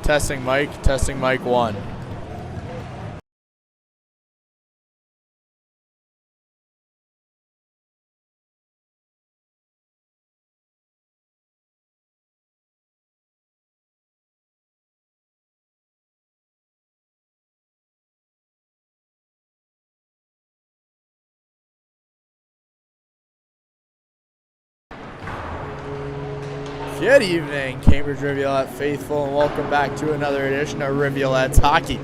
Testing mic 1. Good evening, Cambridge Rivulet faithful, and welcome back to another edition of Rivulettes Hockey.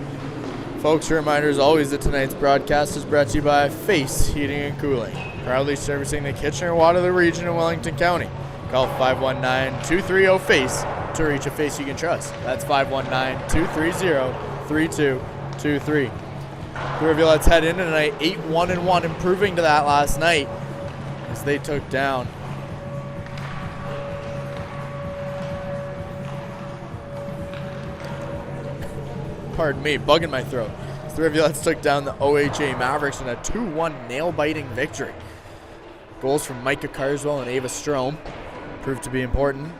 Folks, a reminder as always that tonight's broadcast is brought to you by Face Heating and Cooling, proudly servicing the Kitchener-Waterloo region in Wellington County. Call 519-230-FACE to reach a face you can trust. That's 519-230-3223. The Rivulettes head in tonight 8-1-1, improving to that last night as they took down bugging my throat. The Rivulettes took down the OHA Mavericks in a 2-1 nail-biting victory. Goals from Micah Carswell and Ava Strome proved to be important.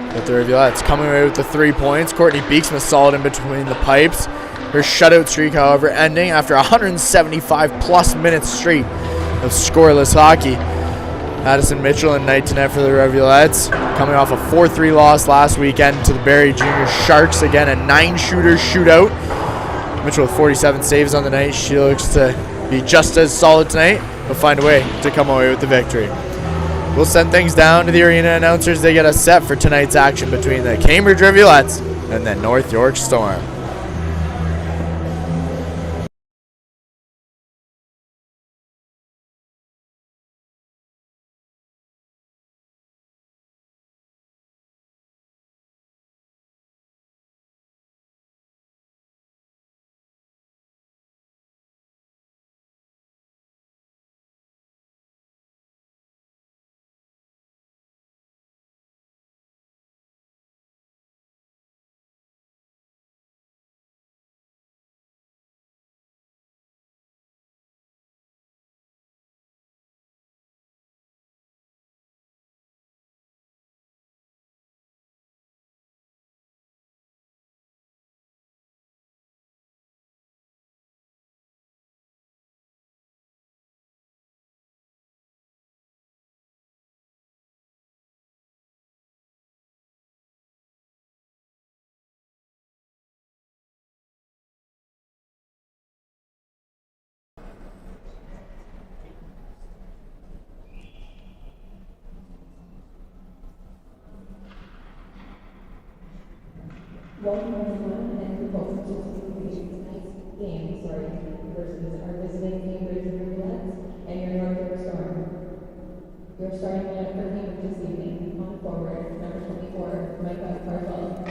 But the Rivulettes coming away with the 3 points. Courtney Beeksmith solid in between the pipes. Her shutout streak, however, ending after 175-plus minutes straight of scoreless hockey. Madison Mitchell and night to net for the Rivulettes, coming off a 4-3 loss last weekend to the Barrie Junior Sharks. Again, a 9-shooter shootout. Mitchell with 47 saves on the night. She looks to be just as solid tonight, but find a way to come away with the victory. We'll send things down to the arena announcers. They get us set for tonight's action between the Cambridge Rivulettes and the North York Storm. Welcome everyone, and we hope to tonight's game, versus our visiting Cambridge Rivulettes and your North York Storm. Your starting lineup for Cambridge this evening: on forward, number 24, Micah Carswell,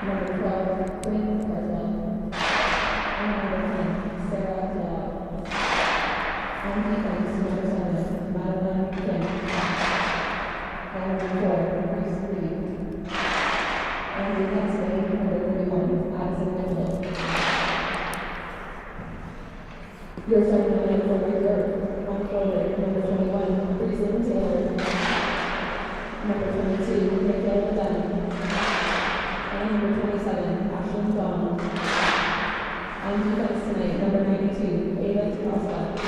number 12, Queen Carswell, and number 10, Sarah Law. On defense, number 7, Madeline Kim, and number 4, Grace Reed. And the next game, number 31, Addison Mitchell. Your starting lineup for North York: on forward, number 21, Breeslyn Taylor, number 22, Michaela Dunn, and number 27, Ashlyn Donald. On defense tonight, number 92, Ava Strome,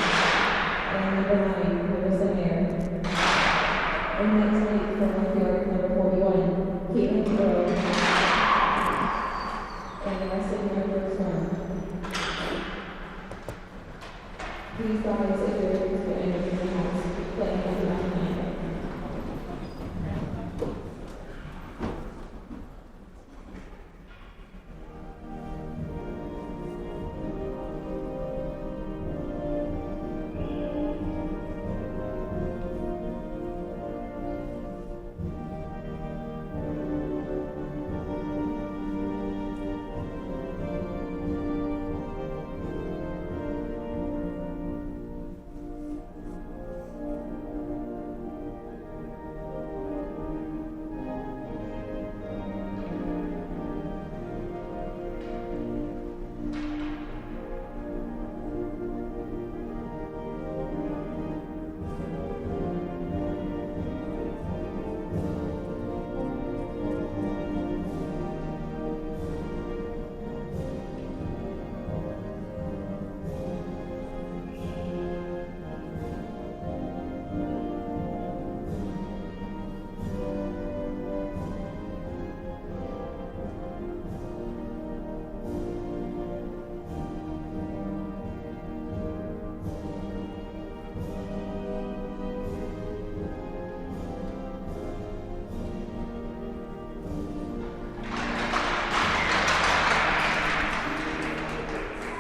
and number 9, Marissa Mayer. And next night for North York, number 41, Caitlin Burrow. And the rest of the North York Storm. Please rise if you're ready to enter the house, playing on the back line.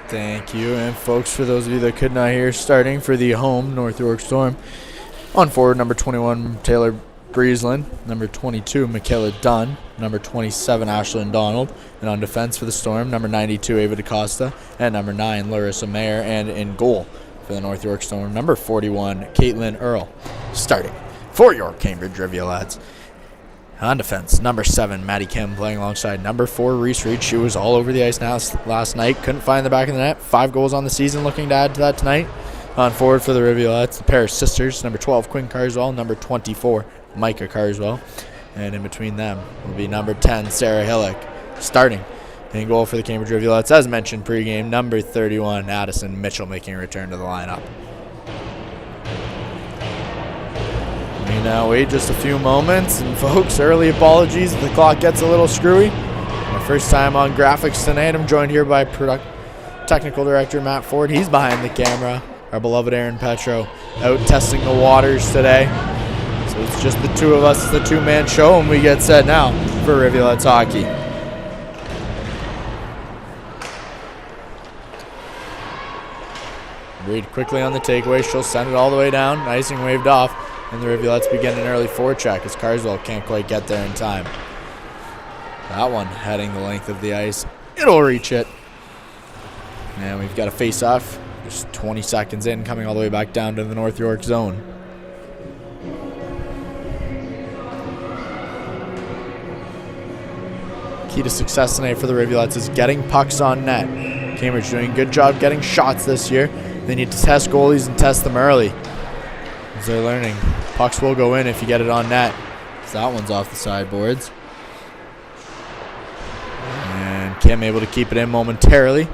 Thank you. And folks, for those of you that could not hear, starting for the home North York Storm, on forward, number 21, Taylor Breezeland, number 22, Michaela Dunn, number 27, Ashlyn Donald, and on defense for the Storm, number 92, Ava DaCosta, and number 9, Larissa Mayer, and in goal for the North York Storm, number 41, Caitlin Earl. Starting for your Cambridge Rivulettes. On defense, number 7, Maddie Kim, playing alongside number 4, Reese Reed. She was all over the ice last night. Couldn't find the back of the net. 5 goals on the season, looking to add to that tonight. On forward for the Rivulettes, the pair of sisters, number 12, Quinn Carswell, number 24, Micah Carswell. And in between them will be number 10, Sarah Hillick. Starting in goal for the Cambridge Rivulettes, as mentioned pregame, number 31, Addison Mitchell, making a return to the lineup. We now wait just a few moments, and folks, early apologies if the clock gets a little screwy. My first time on graphics tonight. I'm joined here by technical director Matt Ford. He's behind the camera. Our beloved Aaron Petro out testing the waters today. So it's just the two of us, it's the two-man show, and we get set now for Rivulettes hockey. Reed quickly on the takeaway. She'll send it all the way down. Icing waved off. And the Rivulettes begin an early forecheck as Carswell can't quite get there in time. That one heading the length of the ice. It'll reach it. And we've got a face-off. Just 20 seconds in, coming all the way back down to the North York zone. Key to success tonight for the Rivulettes is getting pucks on net. Cambridge doing a good job getting shots this year. They need to test goalies and test them early. As they're learning, pucks will go in if you get it on net. So that one's off the sideboards. And Kim able to keep it in momentarily.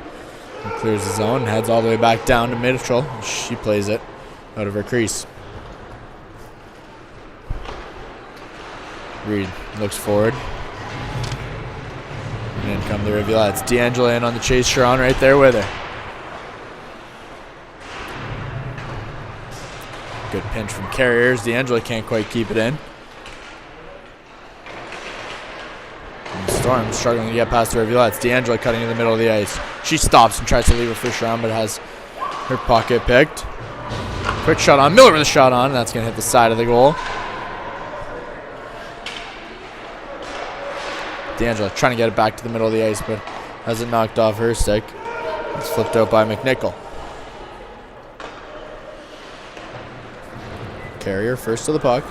And clears the zone and heads all the way back down to Mitchell. She plays it out of her crease. Reed looks forward. And in come the Rivulettes. D'Angela in on the chase. Sharon right there with her. Good pinch from Carriers. D'Angela can't quite keep it in. And the Storm struggling to get past the Rivulettes. D'Angela cutting in the middle of the ice. She stops and tries to leave it for Sharon, but has her pocket picked. Quick shot on. Miller with a shot on. And that's going to hit the side of the goal. D'Angela trying to get it back to the middle of the ice, but has it knocked off her stick. It's flipped out by McNichol. Carrier first to the puck.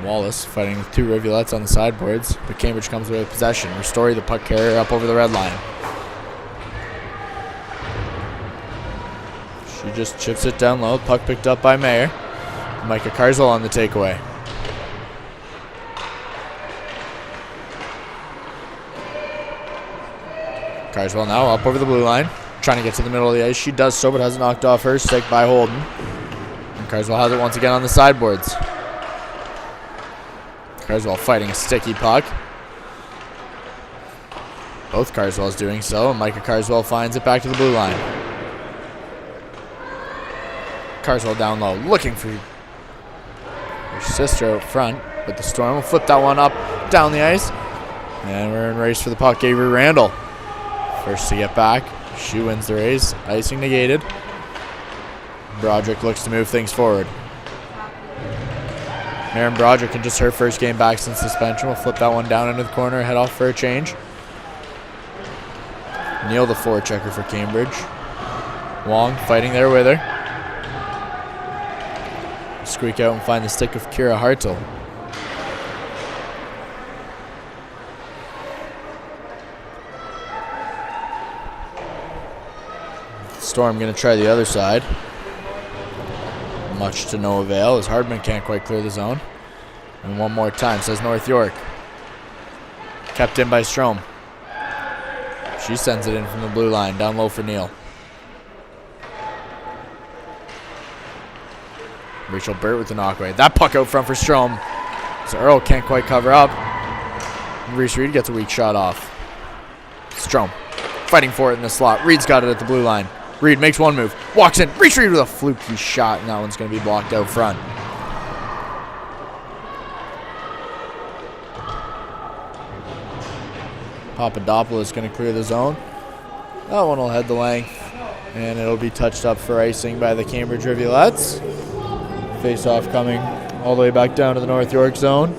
Wallace fighting with 2 Rivulettes on the sideboards, but Cambridge comes away with possession. Ristori, the puck carrier, up over the red line. She just chips it down low. Puck picked up by Mayer. Micah Carswell on the takeaway. Carswell now up over the blue line, trying to get to the middle of the ice. She does so, but has it knocked off her stick by Holden. And Carswell has it once again on the sideboards. Carswell fighting a sticky puck. Both Carswells doing so, and Micah Carswell finds it back to the blue line. Carswell down low, looking for her sister out front, but the Storm will flip that one up down the ice. And we're in race for the puck. Avery Randall first to get back. She wins the race. Icing negated. Broderick looks to move things forward. Maren Broderick in just her first game back since suspension will flip that one down into the corner, head off for a change. Neal the forechecker for Cambridge. Wong fighting there with her. Squeak out and find the stick of Kira Hartel. Storm going to try the other side. Much to no avail as Hardman can't quite clear the zone. And one more time, says North York. Kept in by Strome. She sends it in from the blue line, down low for Neal. Rachel Burt with the knockaway. That puck out front for Strome. So Earl can't quite cover up. Reese Reed gets a weak shot off. Strome fighting for it in the slot. Reed's got it at the blue line. Reed makes one move, walks in, Reese Reed with a fluky shot, and that one's going to be blocked out front. Papadopoulos going to clear the zone. That one will head the length, and it'll be touched up for icing by the Cambridge Rivulettes. Face-off coming all the way back down to the North York zone.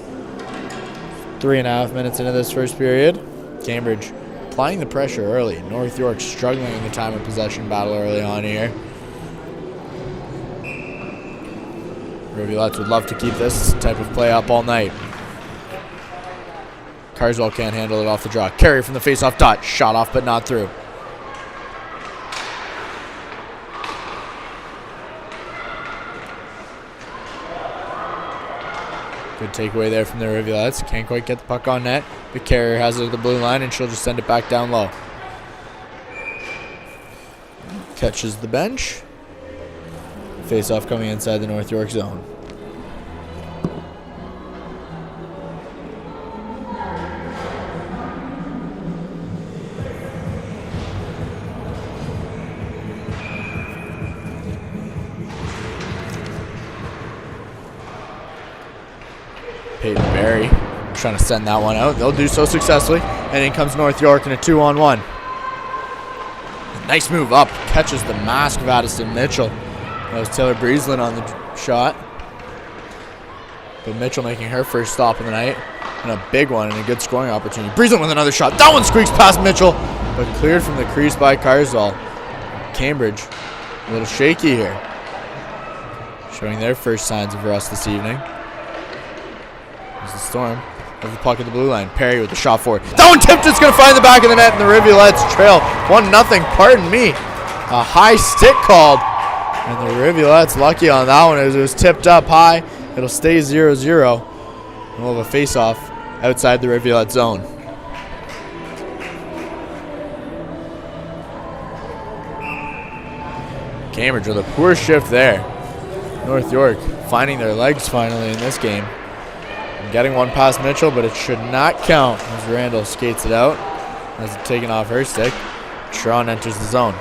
3.5 minutes into this first period. Cambridge applying the pressure early. North York struggling in the time of possession battle early on here. Rivulettes would love to keep this type of play up all night. Carswell can't handle it off the draw. Carry from the face-off dot. Shot off but not through. Good takeaway there from the Rivulettes. Can't quite get the puck on net. The carrier has it at the blue line, and she'll just send it back down low. Catches the bench. Face-off coming inside the North York zone. Peyton Berry trying to send that one out. They'll do so successfully. And in comes North York in a 2-on-1. Nice move up. Catches the mask of Addison Mitchell. That was Taylor Breeslin on the shot. But Mitchell making her first stop of the night. And a big one and a good scoring opportunity. Breeslin with another shot. That one squeaks past Mitchell. But cleared from the crease by Carswell. Cambridge a little shaky here. Showing their first signs of rust this evening. The Storm of the puck at the blue line. Perry with the shot forward. That one tipped. It's going to find the back of the net, and the Rivulettes trail 1-0. Pardon me. A high stick called. And the Rivulettes lucky on that one as it was tipped up high. It'll stay 0-0. And we'll have a face-off outside the Rivulet zone. Cambridge with a poor shift there. North York finding their legs finally in this game. Getting one past Mitchell, but it should not count as Randall skates it out. Has it taken off her stick. Sharon enters the zone.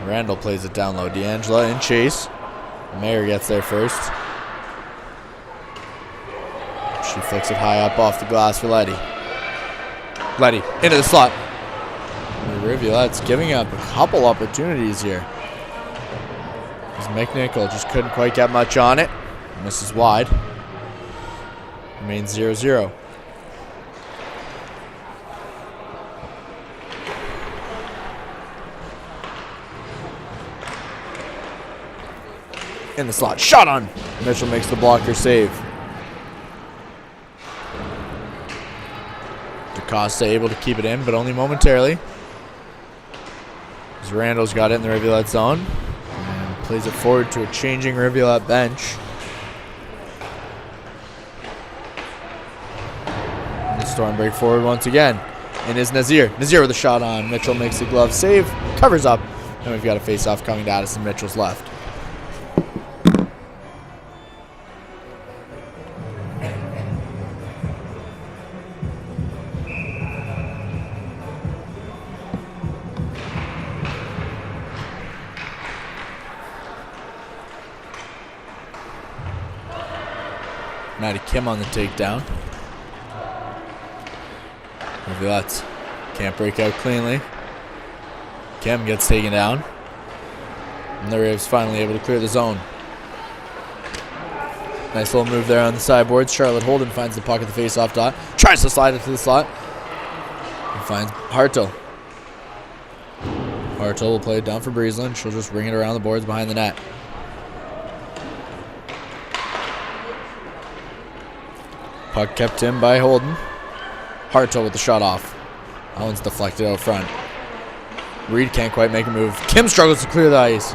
Randall plays it down low. D'Angela in chase. Mayer gets there first. She flicks it high up off the glass for Letty. Letty into the slot. The Rivulettes giving up a couple opportunities here. McNichol just couldn't quite get much on it. Misses wide. Remains 0-0. In the slot. Shot on. Mitchell makes the blocker save. DeCosta able to keep it in, but only momentarily. As Randall's got it in the Rivulet zone. Plays it forward to a changing Rivulet bench. And the Storm break forward once again. And is Nazir. Nazir with a shot on. Mitchell makes the glove save. Covers up. And we've got a face-off coming to Addison Mitchell's left. Maddie Kim on the takedown. Rivulettes can't break out cleanly. Kim gets taken down. And the Ravs finally able to clear the zone. Nice little move there on the sideboards. Charlotte Holden finds the puck at the face-off dot. Tries to slide it to the slot. And finds Hartel. Hartel will play it down for Breeslin. She'll just ring it around the boards behind the net. Puck kept in by Holden. Hartel with the shot off. That one's deflected out front. Reed can't quite make a move. Kim struggles to clear the ice.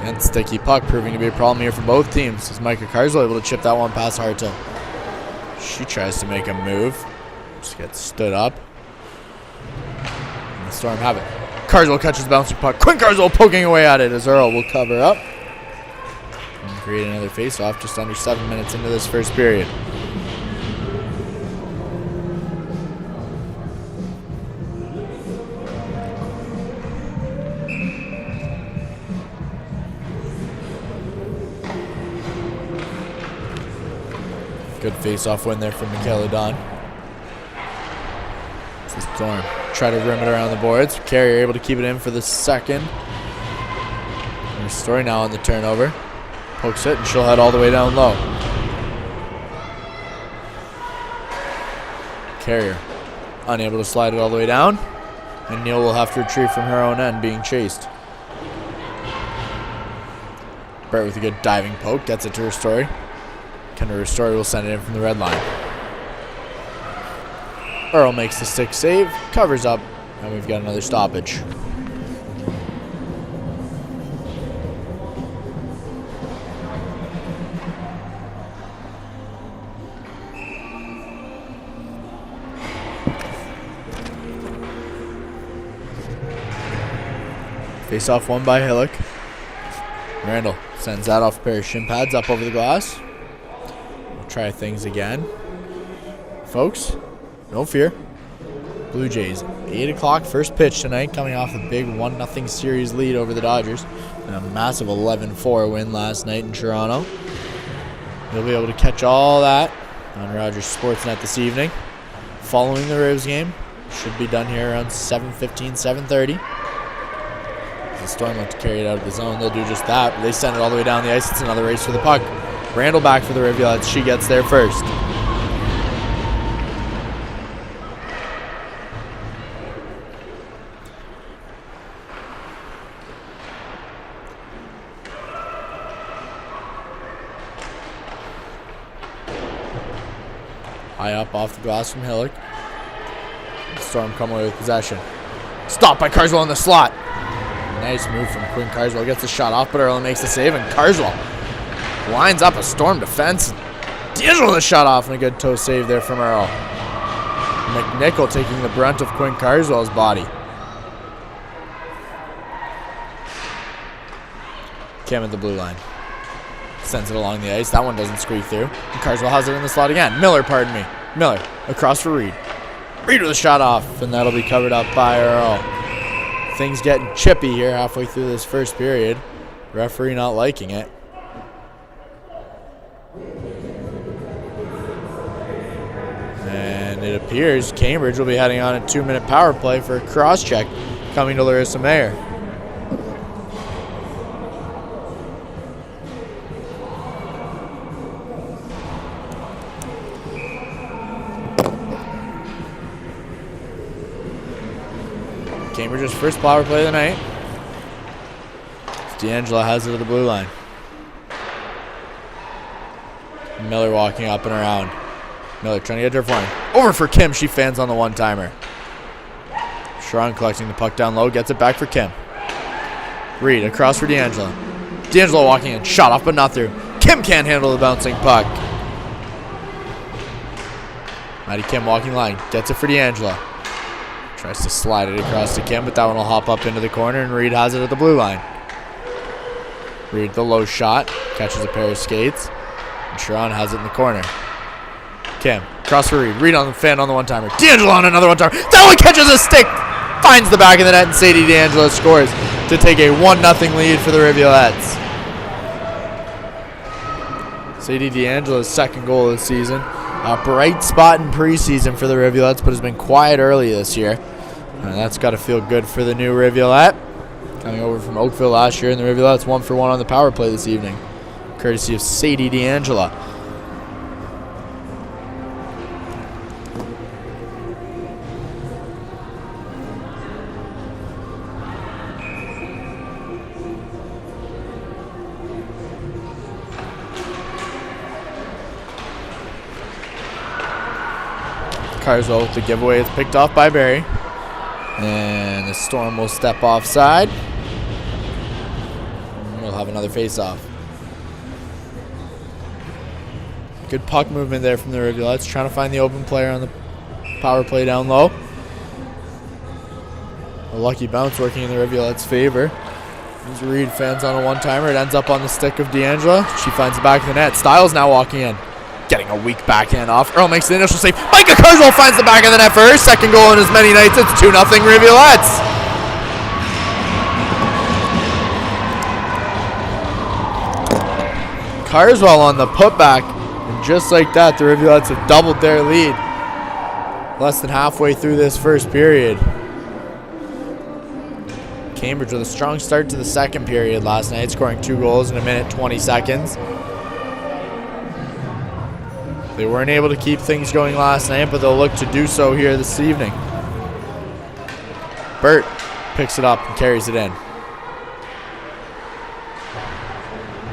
And sticky puck proving to be a problem here for both teams. As Micah Carswell able to chip that one past Hartel. She tries to make a move. Just gets stood up. And the Storm have it. Carswell catches the bouncing puck. Quinn Carswell poking away at it as Earl will cover up. And create another face-off just under 7 minutes into this first period. Good face-off win there from Michaela Don. The Storm try to rim it around the boards. Carrier able to keep it in for the second. There's Story now on the turnover. Pokes it, and she'll head all the way down low. Carrier unable to slide it all the way down. And Neal will have to retrieve from her own end, being chased. Brett with a good diving poke. Gets it to Ristori. Ristori will send it in from the red line. Earl makes the stick save. Covers up. And we've got another stoppage. Face off won by Hillock. Randall sends that off a pair of shin pads up over the glass. We'll try things again. Folks, no fear. Blue Jays, 8 o'clock first pitch tonight, coming off a big 1-0 series lead over the Dodgers. And a massive 11-4 win last night in Toronto. You'll be able to catch all that on Rogers Sportsnet this evening. Following the Rivs game. Should be done here around 7:15, 7:30. The Storm like to carry it out of the zone. They'll do just that. They send it all the way down the ice. It's another race for the puck. Randall back for the Rivulettes. She gets there first. High up off the glass from Hillock. The Storm come away with possession. Stopped by Carswell in the slot. Nice move from Quinn Carswell. Gets the shot off, but Earl makes the save, and Carswell lines up a Storm defense. D'Angelo the shot off, and a good toe save there from Earl. McNichol taking the brunt of Quinn Carswell's body. Cam at the blue line. Sends it along the ice. That one doesn't squeak through. And Carswell has it in the slot again. Miller across for Reed. Reed with a shot off, and that'll be covered up by Earl. Things getting chippy here halfway through this first period. Referee not liking it. And it appears Cambridge will be heading on a 2-minute power play for a cross-check coming to Larissa Mayer. Cambridge's first power play of the night. D'Angelo has it to the blue line. Miller walking up and around. Miller trying to get to her point. Over for Kim. She fans on the one-timer. Sharon collecting the puck down low. Gets it back for Kim. Reed across for D'Angelo. D'Angelo walking in. Shot off but not through. Kim can't handle the bouncing puck. Maddie Kim walking line. Gets it for D'Angelo. Tries to slide it across to Kim, but that one will hop up into the corner, and Reed has it at the blue line. Reed, the low shot, catches a pair of skates, and Sharon has it in the corner. Kim, cross for Reed. Reed on the fan on the one-timer. D'Angelo on another one-timer. That one catches a stick, finds the back of the net, and Sadie D'Angelo scores to take a 1-0 lead for the Rivulettes. Sadie D'Angelo's second goal of the season. A bright spot in preseason for the Rivulettes, but has been quiet early this year. And that's got to feel good for the new Rivulette. Coming over from Oakville last year, and the Rivulettes 1-for-1 on the power play this evening, courtesy of Sadie D'Angelo. Carswell with the giveaway. It's picked off by Barry. And the Storm will step offside. And we'll have another face-off. Good puck movement there from the Rivulettes. Trying to find the open player on the power play down low. A lucky bounce working in the Rivulettes' favor. These Reed fans on a one-timer. It ends up on the stick of D'Angelo. She finds the back of the net. Styles now walking in. Getting a weak backhand off. Earl makes the initial save. Micah Carswell finds the back of the net for her second goal in as many nights. It's 2-0 Rivulettes. Carswell on the putback. And just like that, the Rivulettes have doubled their lead. Less than halfway through this first period. Cambridge with a strong start to the second period last night, scoring 2 goals in a minute 20 seconds. They weren't able to keep things going last night, but they'll look to do so here this evening. Burt picks it up and carries it in.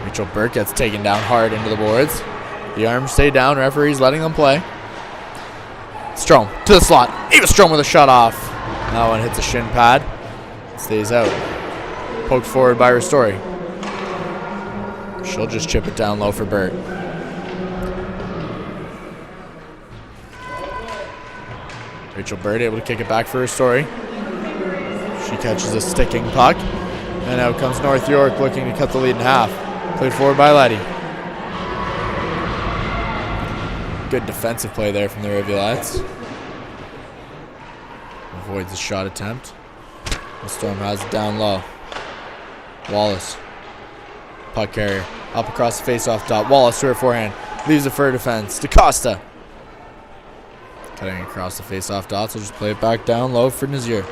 Rachel Burt gets taken down hard into the boards. The arms stay down, referee's letting them play. Strome to the slot. Ava Strome with a shot off. That one hits a shin pad. Stays out. Poked forward by Ristori. She'll just chip it down low for Burt. Rachel Burt able to kick it back for Ristori. She catches a sticking puck. And out comes North York looking to cut the lead in half. Played forward by Letty. Good defensive play there from the Rivulettes. Avoids the shot attempt. The Storm has it down low. Wallace. Puck carrier. Up across the face-off top. Wallace to her forehand. Leaves it for her defense. DaCosta. Cutting across the face-off dots. We'll just play it back down low for Nazir.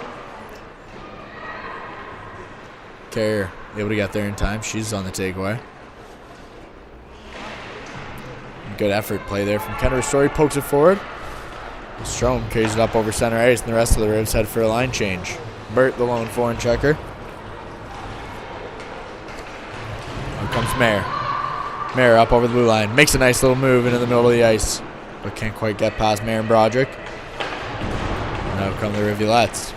Carrier able to get there in time. She's on the takeaway. Good effort play there from Kendra Story. Pokes it forward. Strome carries it up over center ice, and the rest of the Rivs head for a line change. Burt, the lone foreign checker. Here comes Mayer. Mayer up over the blue line. Makes a nice little move into the middle of the ice, but can't quite get past Mayer and Broderick. Now come the Rivulettes.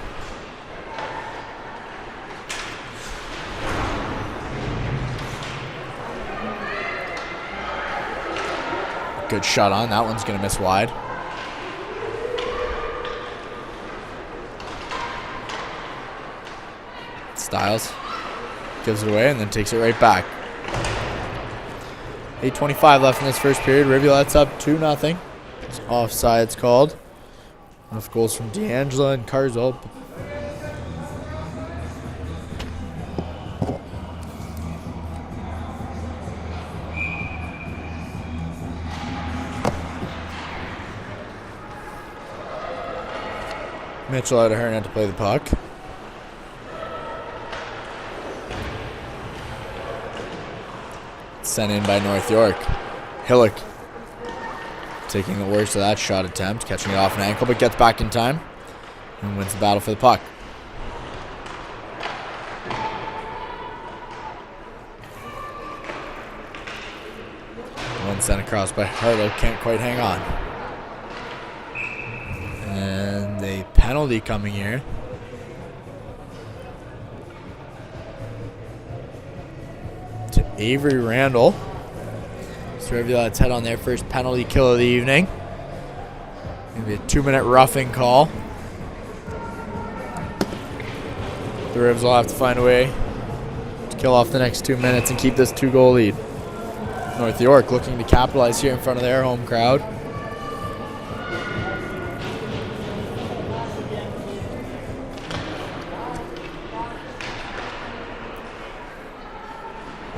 Good shot on. That one's going to miss wide. Styles gives it away and then takes it right back. 8:25 left in this first period. Rivulettes up 2-0. Offsides called. Enough goals from D'Angela and Carzo. Mitchell out of her net to play the puck. Sent in by North York. Hillock taking the worst of that shot attempt, catching it off an ankle, but gets back in time and wins the battle for the puck. One sent across by Harlow, can't quite hang on. And a penalty coming here. To Avery Randall. So Rivulettes head on their first penalty kill of the evening. Maybe a 2-minute roughing call. The Rivs will have to find a way to kill off the next 2 minutes and keep this 2-goal lead. North York looking to capitalize here in front of their home crowd.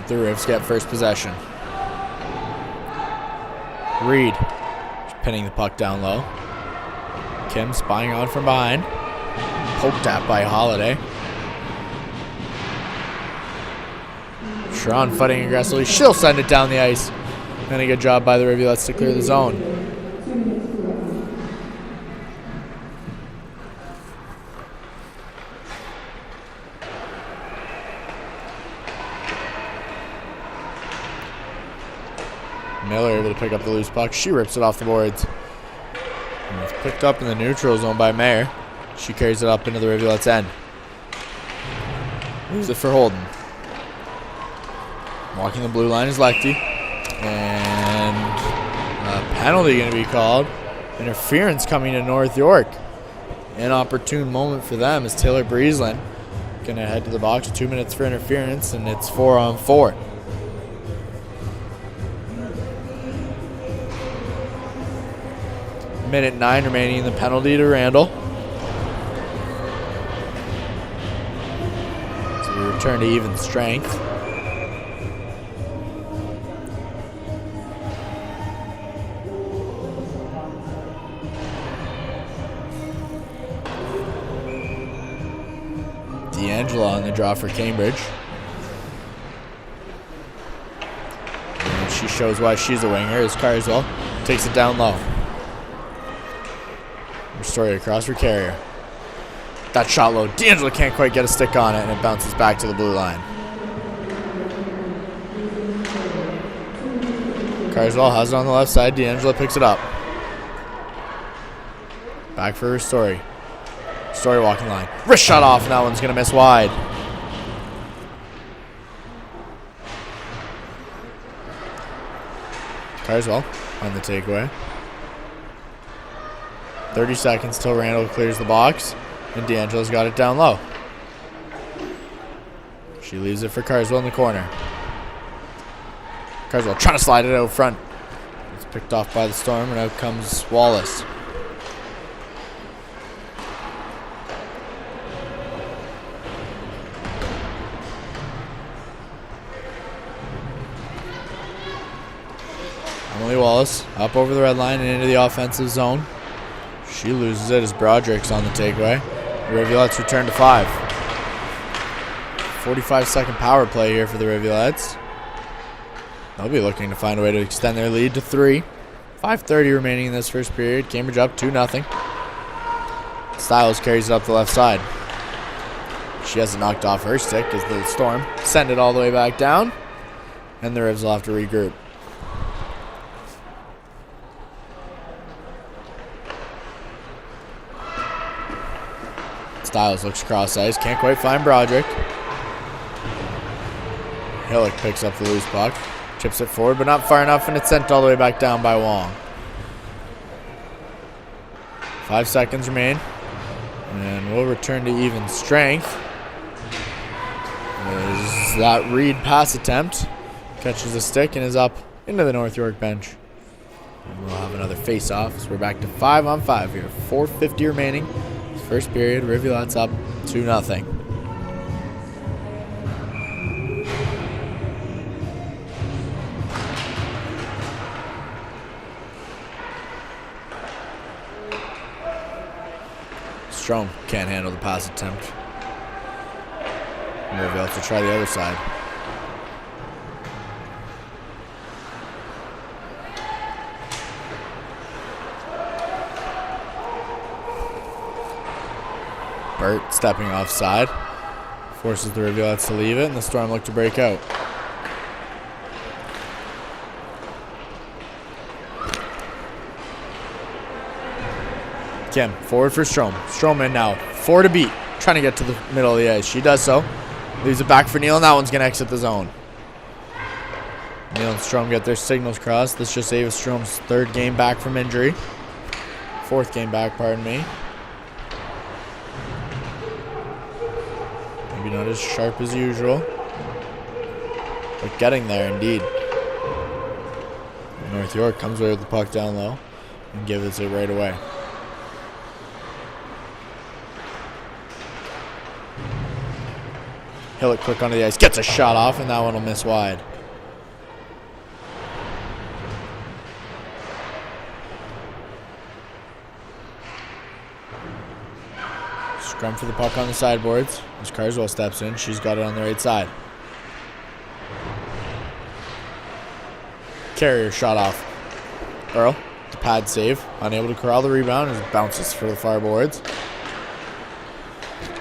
The Rivs get first possession. Reed pinning the puck down low. Kim spying on from behind. Poked at by Holiday. Sharon fighting aggressively. She'll send it down the ice. And a good job by the Rivulettes to clear the zone. Miller able to pick up the loose puck. She rips it off the boards. And it's picked up in the neutral zone by Mayer. She carries it up into the Rivulettes' end. Moves it for Holden. Walking the blue line is Lechty. And a penalty going to be called. Interference coming to North York. Inopportune moment for them as Taylor Breeslin going to head to the box with 2 minutes for interference, and it's 4-on-4. Minute 9 remaining in the penalty to Randall. So we return to even strength. D'Angelo on the draw for Cambridge. And she shows why she's a winger as Carswell takes it down low. Story across for Carrier. That shot low. D'Angelo can't quite get a stick on it, and it bounces back to the blue line. Carswell has it on the left side. D'Angelo picks it up. Back for her Story. Story walking line. Wrist shot off, and that one's going to miss wide. Carswell on the takeaway. 30 seconds till Randall clears the box, and D'Angelo's got it down low. She leaves it for Carswell in the corner. Carswell trying to slide it out front. It's picked off by the Storm, and out comes Wallace. Emily Wallace up over the red line and into the offensive zone. She loses it as Broderick's on the takeaway. The Rivulettes return to 5. 45-second power play here for the Rivulettes. They'll be looking to find a way to extend their lead to 3. 5:30 remaining in this first period. Cambridge up 2-0. Stiles carries it up the left side. She has it knocked off her stick as the Storm send it all the way back down. And the Rivs will have to regroup. Stiles looks cross ice, can't quite find Broderick. Hillock picks up the loose puck, chips it forward, but not far enough, and it's sent all the way back down by Wong. 5 seconds remain, and we'll return to even strength. As that Reed pass attempt catches a stick and is up into the North York bench. And we'll have another face-off, so we're back to 5-on-5 here. 4:50 remaining. First period, Rivulettes up 2-0. Strome can't handle the pass attempt. Rivulettes will try the other side. Burt stepping offside. Forces the Rivulettes to leave it, and the Storm look to break out. Kim, forward for Strome. Strome in now. 4 to beat. Trying to get to the middle of the ice. She does so. Leaves it back for Neal, and that one's going to exit the zone. Neal and Strome get their signals crossed. This is just Ava Strome's 3rd game back from injury. 4th game back, pardon me. Maybe not as sharp as usual, but getting there indeed. North York comes away with the puck down low and gives it right away. Hillock quick onto the ice, gets a shot off, and that one will miss wide. Scrum for the puck on the sideboards. As Carswell steps in, she's got it on the right side. Carrier shot off. Earl, the pad save, unable to corral the rebound as it bounces for the far boards.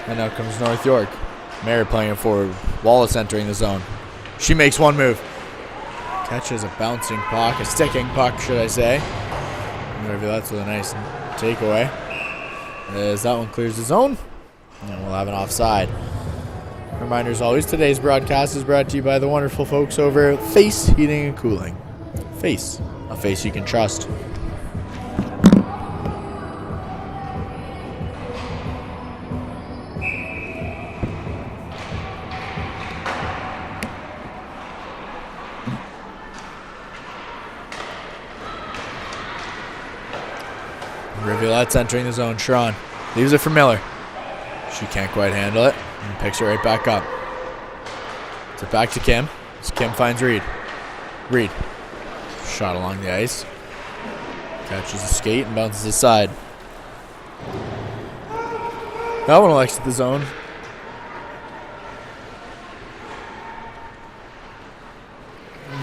And now comes North York. Mary playing it forward. Wallace entering the zone. She makes one move. Catches a bouncing puck, a sticking puck, should I say. That's with a nice takeaway. As that one clears the zone, and we'll have an offside. Reminder as always, today's broadcast is brought to you by the wonderful folks over at Face Heating and Cooling. Face, a face you can trust. Rivulettes entering the zone. Sharon leaves it for Miller. She can't quite handle it and picks it right back up. It's it back to Kim. As Kim finds Reed. Reed. Shot along the ice. Catches a skate and bounces aside. That one will exit the zone.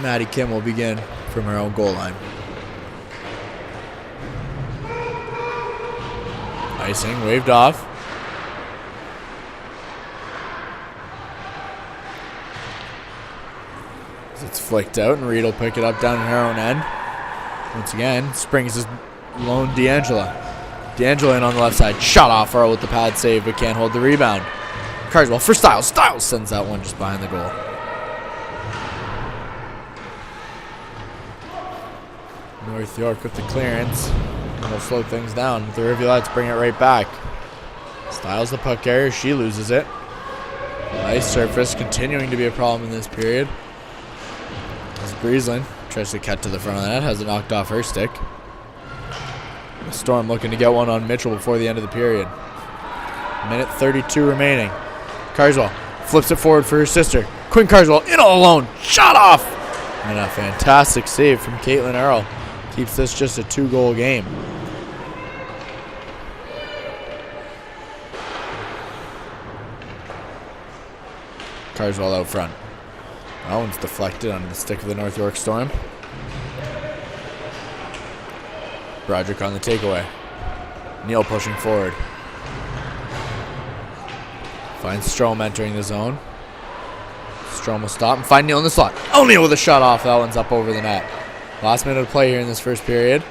Maddie Kim will begin from her own goal line. Icing, waved off. It's flicked out, and Reed will pick it up down in her own end. Once again, Springs is lone D'Angela. D'Angela in on the left side. Shot off Earl with the pad save, but can't hold the rebound. Carswell for Styles. Styles sends that one just behind the goal. North York with the clearance. It'll slow things down. The Rivulettes bring it right back. Styles the puck carrier. She loses it. Nice surface. Continuing to be a problem in this period. As Breeslin tries to cut to the front of the net. Has it knocked off her stick. The Storm looking to get one on Mitchell before the end of the period. Minute 32 remaining. Carswell flips it forward for her sister. Quinn Carswell in all alone. Shot off! And a fantastic save from Caitlin Earl. Keeps this just a 2-goal game. Carswell out front. That one's deflected on the stick of the North York Storm. Broderick on the takeaway. Neal pushing forward. Finds Strome entering the zone. Strome will stop and find Neal in the slot. Oh, Neal with a shot off. That one's up over the net. Last minute of play here in this first period.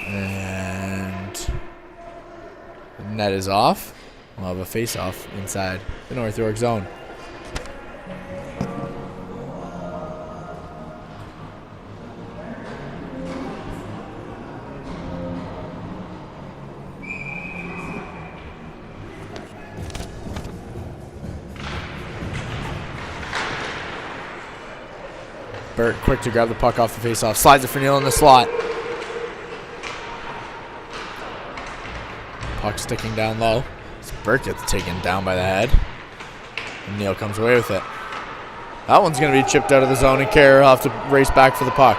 And the net is off. We'll have a face-off inside the North York zone. Burt quick to grab the puck off the face-off. Slides it for Neal in the slot. Puck sticking down low. So Burt gets taken down by the head. And Neal comes away with it. That one's going to be chipped out of the zone, and Carrier will have to race back for the puck.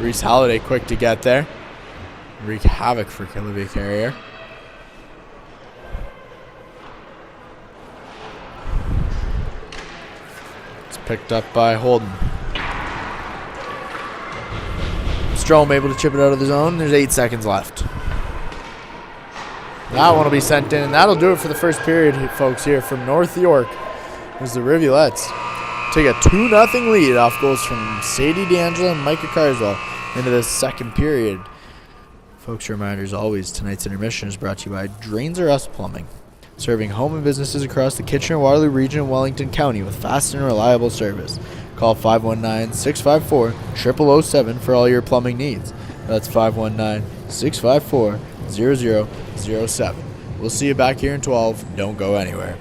Reese Halliday quick to get there. Wreak havoc for Olivia Carrier. Picked up by Holden. Strome able to chip it out of the zone. There's 8 seconds left. That one will be sent in, and that'll do it for the first period, folks, here from North York. As the Rivulettes take a 2-0 lead off goals from Sadie D'Angelo and Micah Carswell into the second period. Folks, reminders always, tonight's intermission is brought to you by Drains R Us Plumbing, serving home and businesses across the Kitchener-Waterloo region and Wellington County with fast and reliable service. Call 519-654-0007 for all your plumbing needs. That's 519-654-0007. We'll see you back here in 12. Don't go anywhere.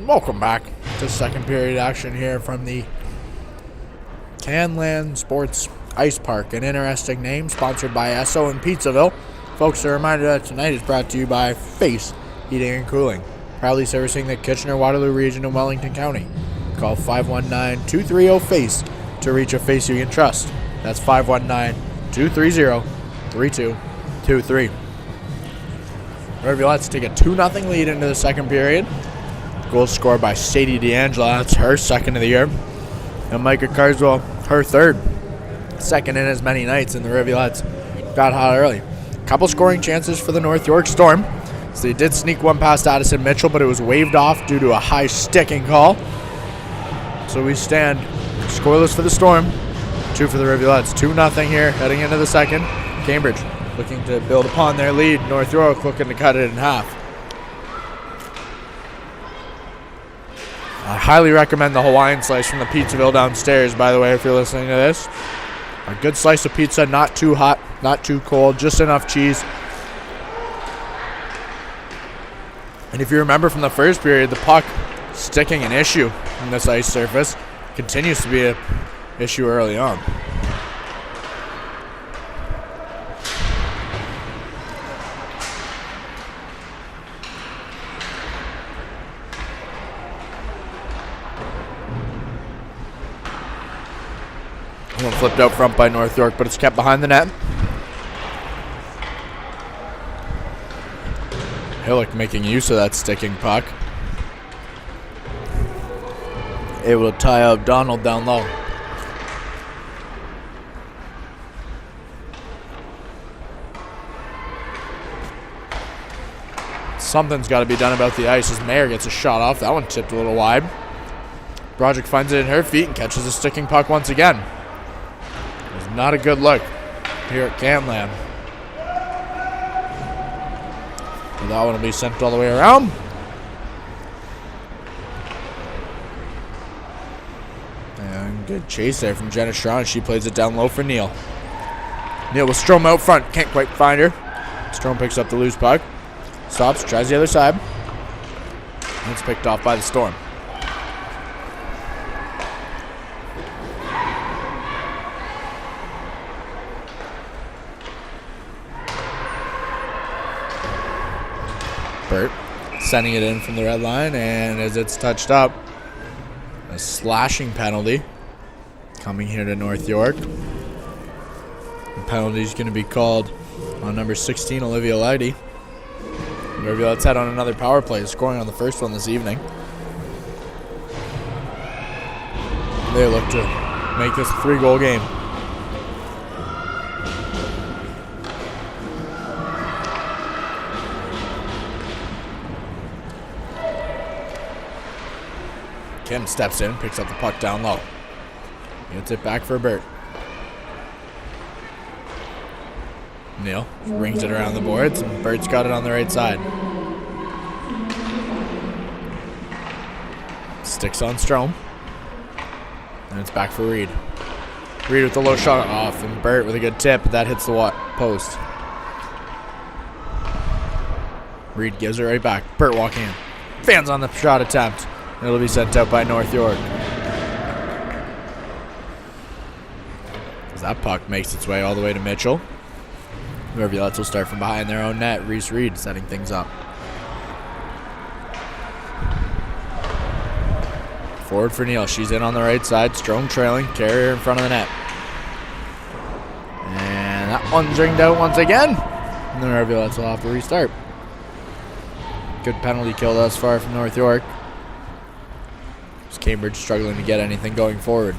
Welcome back to second period action here from the Canland Sports Ice Park, an interesting name, sponsored by Esso and Pizzaville. Folks, a reminder that tonight is brought to you by Face Heating and Cooling, proudly servicing the Kitchener-Waterloo region in Wellington County. Call 519-230-FACE to reach a face you can trust. That's 519-230-3223. Rivulettes take a 2-0 lead into the second period. Goal scored by Sadie D'Angelo. That's her second of the year. And Micah Carswell, her third. Second in as many nights, and the Rivulettes got hot early. Couple scoring chances for the North York Storm. So they did sneak one past Addison Mitchell, but it was waved off due to a high sticking call. So we stand scoreless for the Storm, 2 for the Rivulettes. 2-0 here heading into the second. Cambridge looking to build upon their lead. North York looking to cut it in half. I highly recommend the Hawaiian slice from the Pizzaville downstairs, by the way, if you're listening to this. A good slice of pizza, not too hot, not too cold, just enough cheese. And if you remember from the first period, the puck sticking an issue on this ice surface continues to be an issue early on. One flipped out front by North York, but it's kept behind the net. Hillick making use of that sticking puck. Able to tie up Donald down low. Something's got to be done about the ice as Mayer gets a shot off. That one tipped a little wide. Broderick finds it in her feet and catches a sticking puck once again. Not a good look here at Canland. That one will be sent all the way around. And good chase there from Jenna Strong. She plays it down low for Neal. Neal with Strome out front. Can't quite find her. Strome picks up the loose puck. Stops, tries the other side. And it's picked off by the Storm. Burt sending it in from the red line, and as it's touched up, a slashing penalty coming here to North York. The penalty is going to be called on number 16, Olivia Leidy. Maybe let's head on another power play, scoring on the first one this evening. They look to make this a 3-goal game. Kim steps in, picks up the puck down low. Gets it back for Burt. Neal rings it around the boards, and Burt's got it on the right side. Sticks on Strome. And it's back for Reed. Reed with the low shot off, and Burt with a good tip, but that hits the post. Reed gives it right back. Burt walking in. Fans on the shot attempt. It'll be sent out by North York. As that puck makes its way all the way to Mitchell. Rivulettes will start from behind their own net. Reese Reed setting things up. Forward for Neal. She's in on the right side. Strome trailing. Carrier in front of the net. And that one's ringed out once again. And the Rivulettes will have to restart. Good penalty kill thus far from North York. Cambridge struggling to get anything going forward.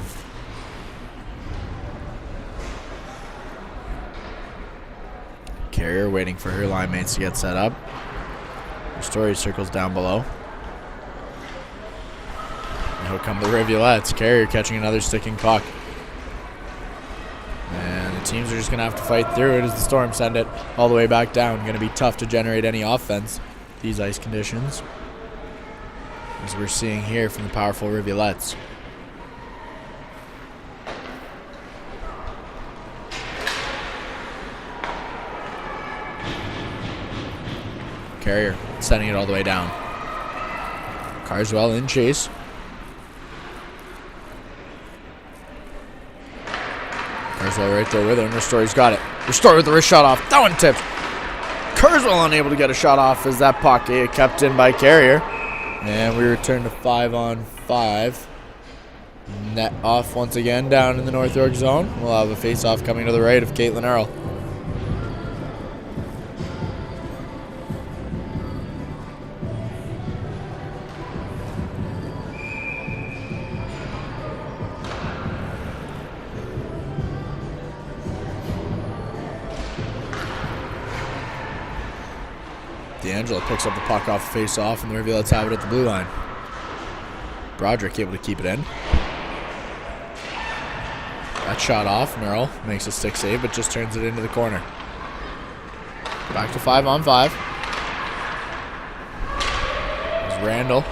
Carrier waiting for her line mates to get set up. Story circles down below. Now come the Rivulettes. Carrier catching another sticking puck. And the teams are just going to have to fight through it as the Storm send it all the way back down. Going to be tough to generate any offense these ice conditions, as we're seeing here from the powerful Rivulettes. Carrier sending it all the way down. Carswell in chase. Carswell right there with her, and Restore's got it. Restore with the wrist shot off. That one tips. Carswell unable to get a shot off as that puck kept in by Carrier. And we return to 5-on-5. Net off once again down in the North York zone. We'll have a face-off coming to the right of Caitlin Earl. D'Angelo picks up the puck off the face-off, and the Rivulettes have it at the blue line. Broderick able to keep it in. That shot off. Earl makes a stick save, but just turns it into the corner. Back to 5-on-5. There's Randall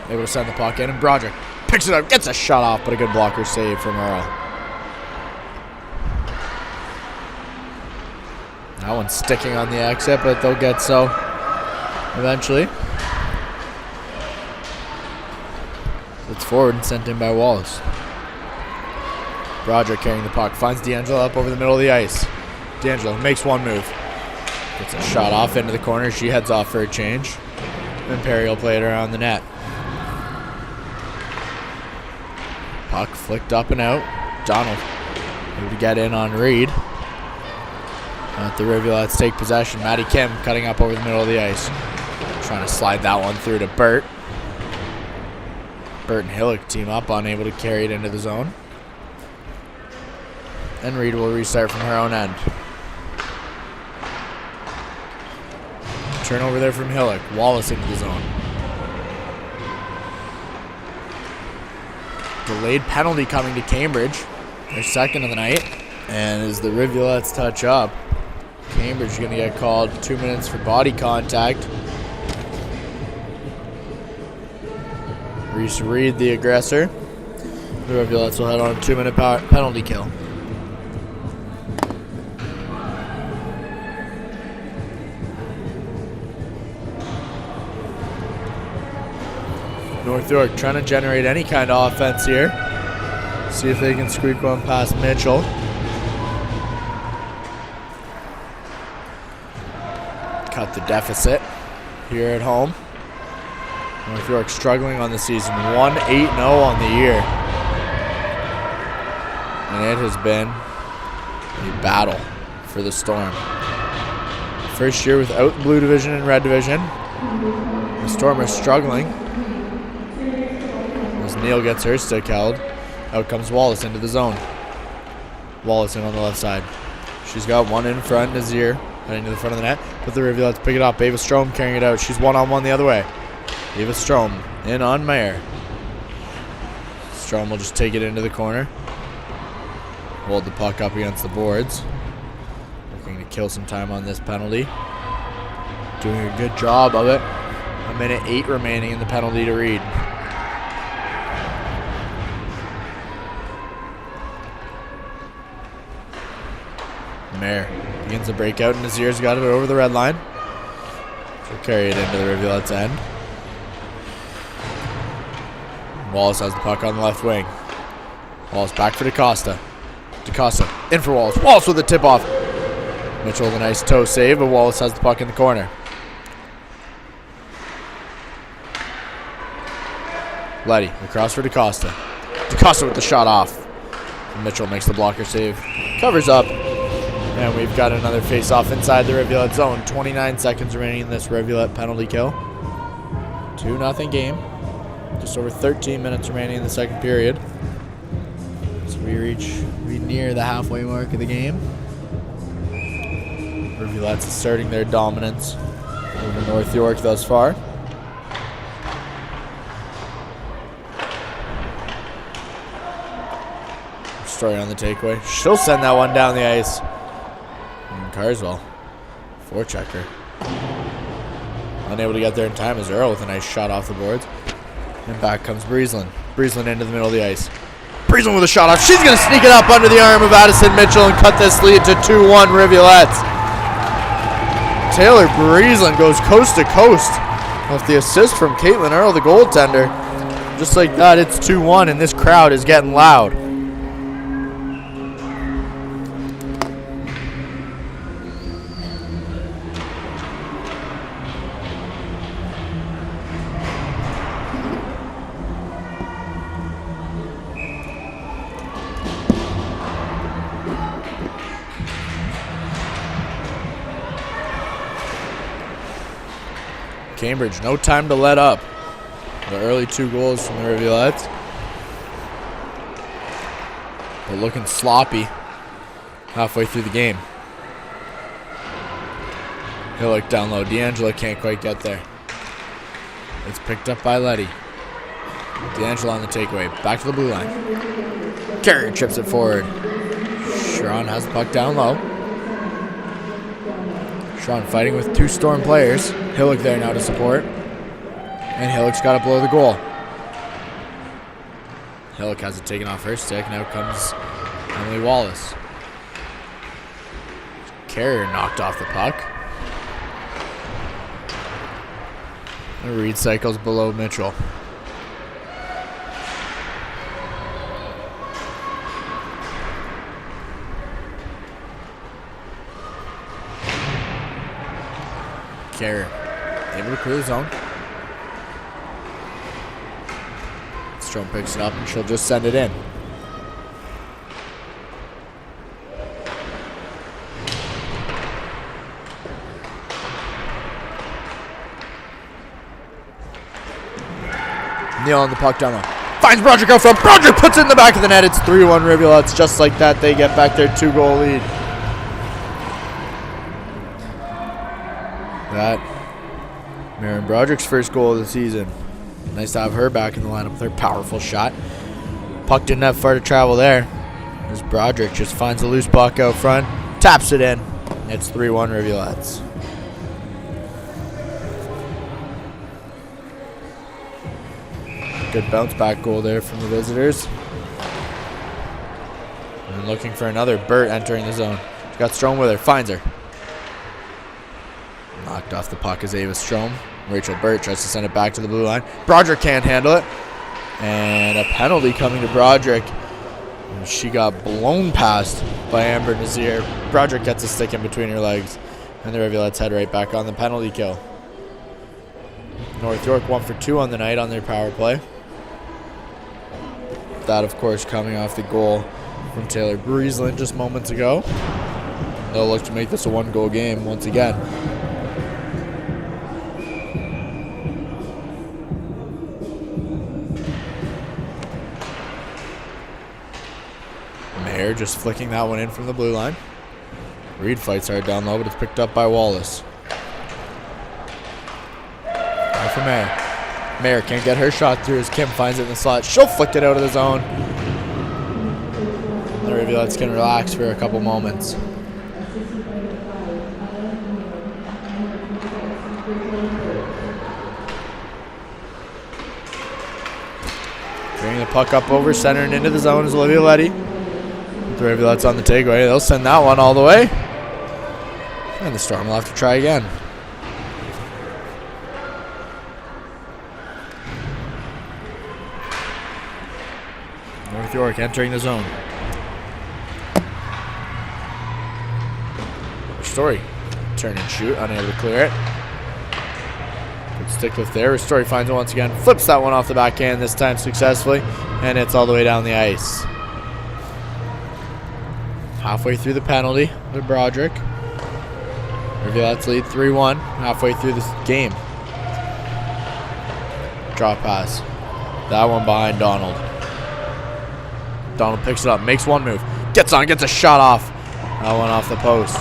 able to send the puck in, and Broderick picks it up, gets a shot off, but a good blocker save from Earl. That one's sticking on the exit, but they'll get so eventually. It's forward and sent in by Wallace. Broderick carrying the puck, finds D'Angelo up over the middle of the ice. D'Angelo makes one move. Gets a shot off into the corner. She heads off for a change. Imperial played around the net. Puck flicked up and out. Donald able to get in on Reed. Let the Rivulettes take possession. Maddie Kim cutting up over the middle of the ice. Trying to slide that one through to Burt. Burt and Hillock team up, unable to carry it into the zone. And Reed will restart from her own end. Turnover there from Hillock. Wallace into the zone. Delayed penalty coming to Cambridge. Their second of the night. And as the Rivulettes touch up, Cambridge is going to get called 2 minutes for body contact. Reese Reed, the aggressor. The Rivulettes will head on a 2-minute penalty kill. North York trying to generate any kind of offense here. See if they can squeak one past Mitchell. Cut the deficit here at home. North York struggling on the season. 1-8-0 on the year. And it has been a battle for the Storm. First year without Blue Division and Red Division. The Storm are struggling. As Neal gets her stick held, out comes Wallace into the zone. Wallace in on the left side. She's got one in front, Nazir heading to the front of the net. But the Rivulettes pick it up. Ava Strome carrying it out. She's one-on-one the other way. Ava Strome in on Mayer. Strome will just take it into the corner. Hold the puck up against the boards. Looking to kill some time on this penalty. Doing a good job of it. 1:08 remaining in the penalty to Reed. Mayer begins the breakout, and Nazir's got it over the red line. She'll carry it into the Rivulette's end. Wallace has the puck on the left wing. Wallace back for DaCosta. DaCosta in for Wallace. Wallace with a tip-off. Mitchell with a nice toe save, but Wallace has the puck in the corner. Letty across for DaCosta. DaCosta with the shot off. Mitchell makes the blocker save. Covers up. And we've got another face-off inside the Rivulette zone. 29 seconds remaining in this Rivulette penalty kill. 2-0 game. Just over 13 minutes remaining in the second period. So we near the halfway mark of the game. Rivulette's asserting their dominance over North York thus far. Story on the takeaway. She'll send that one down the ice. And Carswell, forechecker. Unable to get there in time as Earl with a nice shot off the boards. And back comes Breeslin. Breeslin into the middle of the ice. Breeslin with a shot off. She's going to sneak it up under the arm of Addison Mitchell and cut this lead to 2-1 Rivulettes. Taylor Breeslin goes coast to coast With the assist from Caitlin Earl, the goaltender. Just like that, it's 2-1, and this crowd is getting loud. Cambridge, no time to let up. The early 2 goals from the Rivulettes. But looking sloppy halfway through the game. Hillock down low. D'Angelo can't quite get there. It's picked up by Letty. D'Angelo on the takeaway. Back to the blue line. Carrier chips it forward. Sharon has the puck down low. Sharon fighting with 2 Storm players. Hillock there now to support. And Hillock's got to blow the goal. Hillock has it taken off her stick. Now comes Emily Wallace. Carrier knocked off the puck. And Reed cycles below Mitchell. Carrier able to clear the zone. Strome picks it up and she'll just send it in. Neal on the puck down low. Finds Broderick out front. Broderick puts it in the back of the net. It's 3-1 Rivulettes. Just like that, they get back their 2-goal lead. That Maren Broderick's first goal of the season. Nice to have her back in the lineup with her powerful shot. Puck didn't have far to travel there. As Broderick just finds a loose puck out front, taps it in. It's 3-1 Rivulettes. Good bounce back goal there from the visitors. And looking for another. Burt entering the zone. She's got Strome with her. Finds her. Knocked off the puck is Ava Strome. Rachel Burt tries to send it back to the blue line. Broderick can't handle it. And a penalty coming to Broderick. And she got blown past by Amber Nazir. Broderick gets a stick in between her legs. And the Rivulettes head right back on the penalty kill. North York 1 for 2 on the night on their power play. That, of course, coming off the goal from Taylor Breeslin just moments ago. They'll look to make this a 1-goal game once again. Mayer just flicking that one in from the blue line. Reed fights hard down low, but it's picked up by Wallace. Now for Mayer. Mayer can't get her shot through as Kim finds it in the slot. She'll flick it out of the zone. The Rivulettes can relax for a couple moments. Bringing the puck up over center and into the zone is Olivia Letty. The Rivulettes on the takeaway. They'll send that one all the way. And the Storm will have to try again. North York entering the zone. Story. Turn and shoot. Unable to clear it. Good stick lift there. Story finds it once again. Flips that one off the backhand this time successfully. And it's all the way down the ice. Halfway through the penalty to Broderick. Rivulettes lead 3-1 halfway through this game. Drop pass. That one behind Donald. Donald picks it up, makes one move. Gets on, gets a shot off. That one off the post.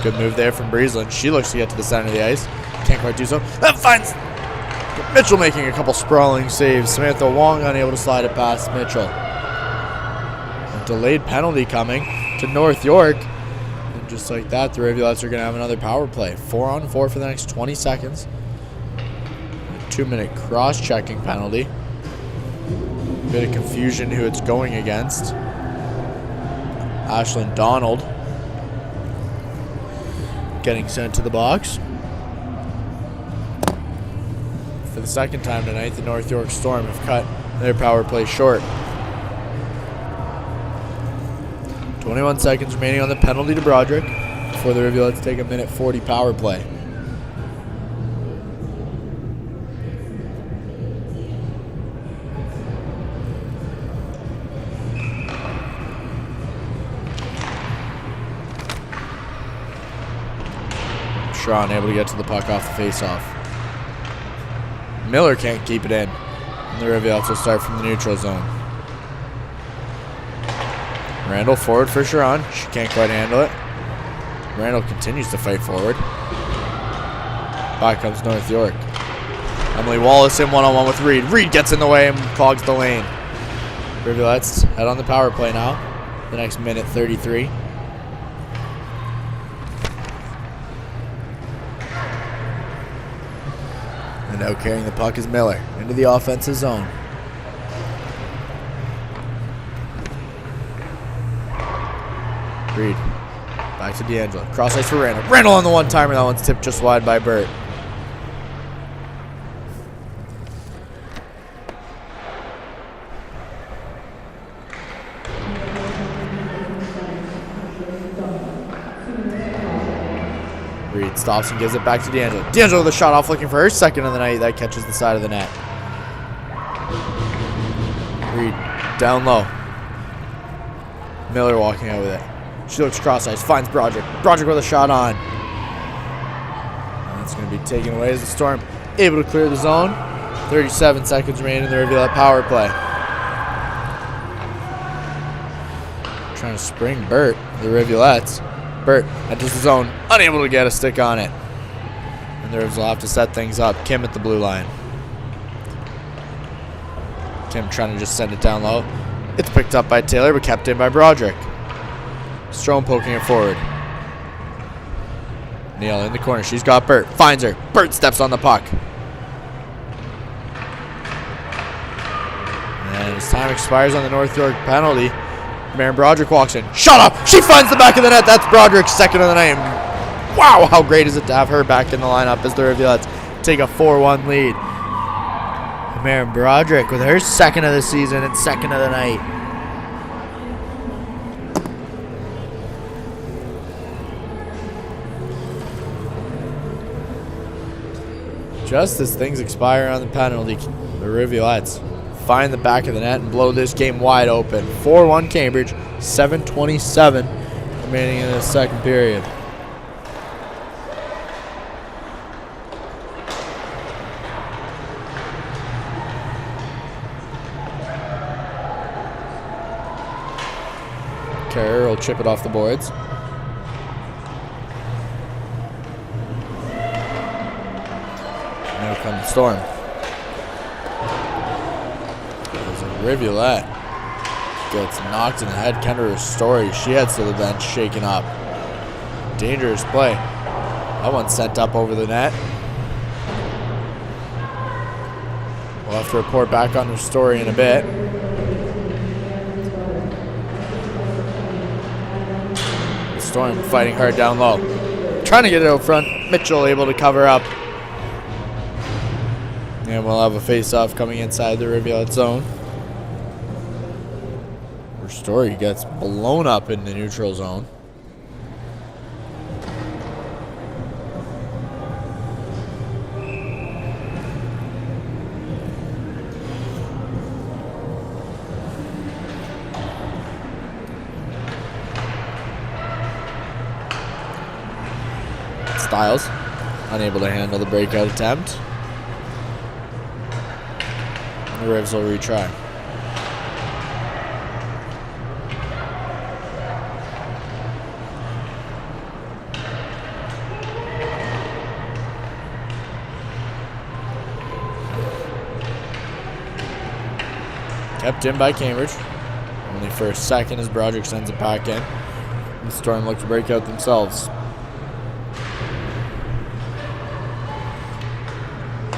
Good move there from Breeslin. She looks to get to the center of the ice. Can't quite do so. That finds Mitchell making a couple sprawling saves. Samantha Wong unable to slide it past Mitchell. A delayed penalty coming to North York. And just like that, the Rivulettes are going to have another power play. 4-on-4 for the next 20 seconds. A 2-minute cross-checking penalty. Bit of confusion who it's going against. Ashlyn Donald. getting sent to the box. For the second time tonight, the North York Storm have cut their power play short. 21 seconds remaining on the penalty to Broderick before the Rivulettes take a minute 40 power play. Shaw able to get to the puck off the face-off. Miller can't keep it in. And the Rivulettes will start from the neutral zone. Randall forward for Sharon. She can't quite handle it. Randall continues to fight forward. Back comes North York. Emily Wallace in one-on-one with Reed. Reed gets in the way and clogs the lane. Rivulettes head on the power play now. The next minute 33. And now carrying the puck is Miller into the offensive zone. Reed. Back to D'Angelo. Cross ice for Randall. Randall on the one-timer. That one's tipped just wide by Burt. Reed stops and gives it back to D'Angelo. D'Angelo with a shot off looking for her second of the night. That catches the side of the net. Reed down low. Miller walking out with it. She looks cross ice, finds Broderick. Broderick with a shot on. And it's going to be taken away as the Storm able to clear the zone. 37 seconds remaining in the Rivulet power play. Trying to spring Burt, the Rivulettes. Burt enters the zone, unable to get a stick on it. And the Rivs will have to set things up. Kim at the blue line. Kim trying to just send it down low. It's picked up by Taylor, but kept in by Broderick. Strome poking it forward. Neal in the corner. She's got Burt. Finds her. Burt steps on the puck. And as time expires on the North York penalty, Maren Broderick walks in. Shot up. She finds the back of the net. That's Broderick's second of the night. Wow, how great is it to have her back in the lineup as the Rivulettes take a 4-1 lead. Maren Broderick with her second of the season and second of the night. Just as things expire on the penalty, the Rivulettes find the back of the net and blow this game wide open. 4-1 Cambridge, 7:27 remaining in the second period. Carrier will chip it off the boards. Now comes the Storm. There's a Rivulette. Gets knocked in the head. Kendra Story. She heads to the bench, shaken up. Dangerous play. That one sent up over the net. We'll have to report back on her story in a bit. The Storm fighting hard down low. Trying to get it out front. Mitchell able to cover up. And we'll have a face-off coming inside the Rivulet zone. Her story gets blown up in the neutral zone. Styles unable to handle the breakout attempt. The Rivs will retry. Kept in by Cambridge. Only for a second as Broderick sends it back in. The Storm look to break out themselves.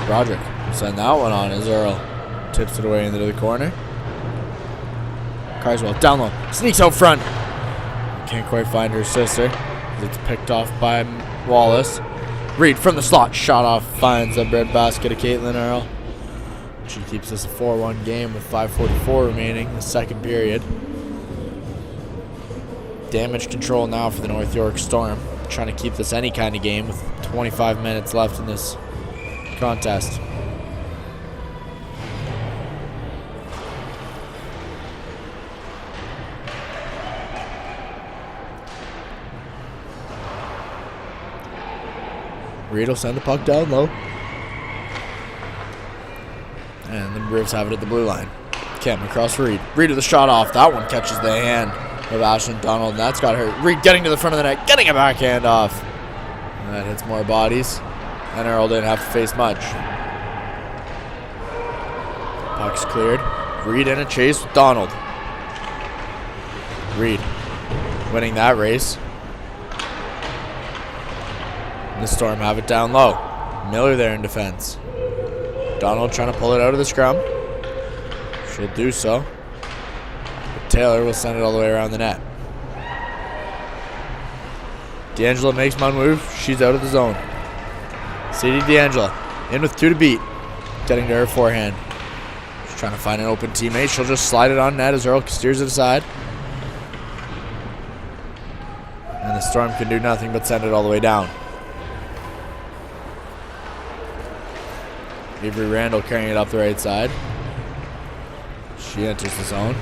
Broderick will send that one on as Earl tips it away into the corner. Carswell down low. Sneaks out front. Can't quite find her sister. It's picked off by Wallace. Reed from the slot. Shot off. Finds the breadbasket of Caitlin Earl. She keeps us a 4-1 game with 5:44 remaining in the second period. Damage control now for the North York Storm. Trying to keep this any kind of game with 25 minutes left in this contest. Reed will send the puck down low. And the Rivs have it at the blue line. Kim across Reed. Reed with the shot off. That one catches the hand of Ashlyn Donald, and that's got her. Reed getting to the front of the net, getting a backhand off. And that hits more bodies. And Earl didn't have to face much. Puck's cleared. Reed in a chase with Donald. Reed winning that race. And the Storm have it down low. Miller there in defense. Donald trying to pull it out of the scrum. She'll do so. But Taylor will send it all the way around the net. D'Angelo makes one move. She's out of the zone. Sadie D'Angelo in with 2 to beat. Getting to her forehand. She's trying to find an open teammate. She'll just slide it on net as Earl steers it aside. And the Storm can do nothing but send it all the way down. Avery Randall carrying it up the right side. She enters the zone.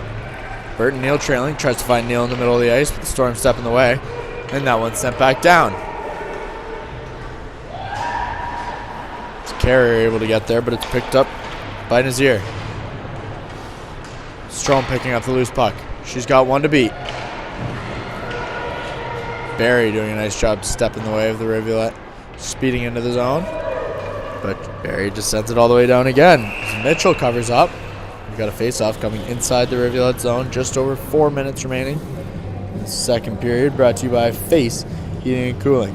Burton Neal trailing. Tries to find Neal in the middle of the ice, but the Storm step in the way. And that one's sent back down. It's Carrier able to get there, but it's picked up by Nazir. Strome picking up the loose puck. She's got 1 to beat. Barry doing a nice job to step in the way of the Rivulet. Speeding into the zone. But Barry just sends it all the way down again. As Mitchell covers up. We've got a face-off coming inside the Rivulet zone. Just over 4 minutes remaining. Second period brought to you by Face Heating and Cooling.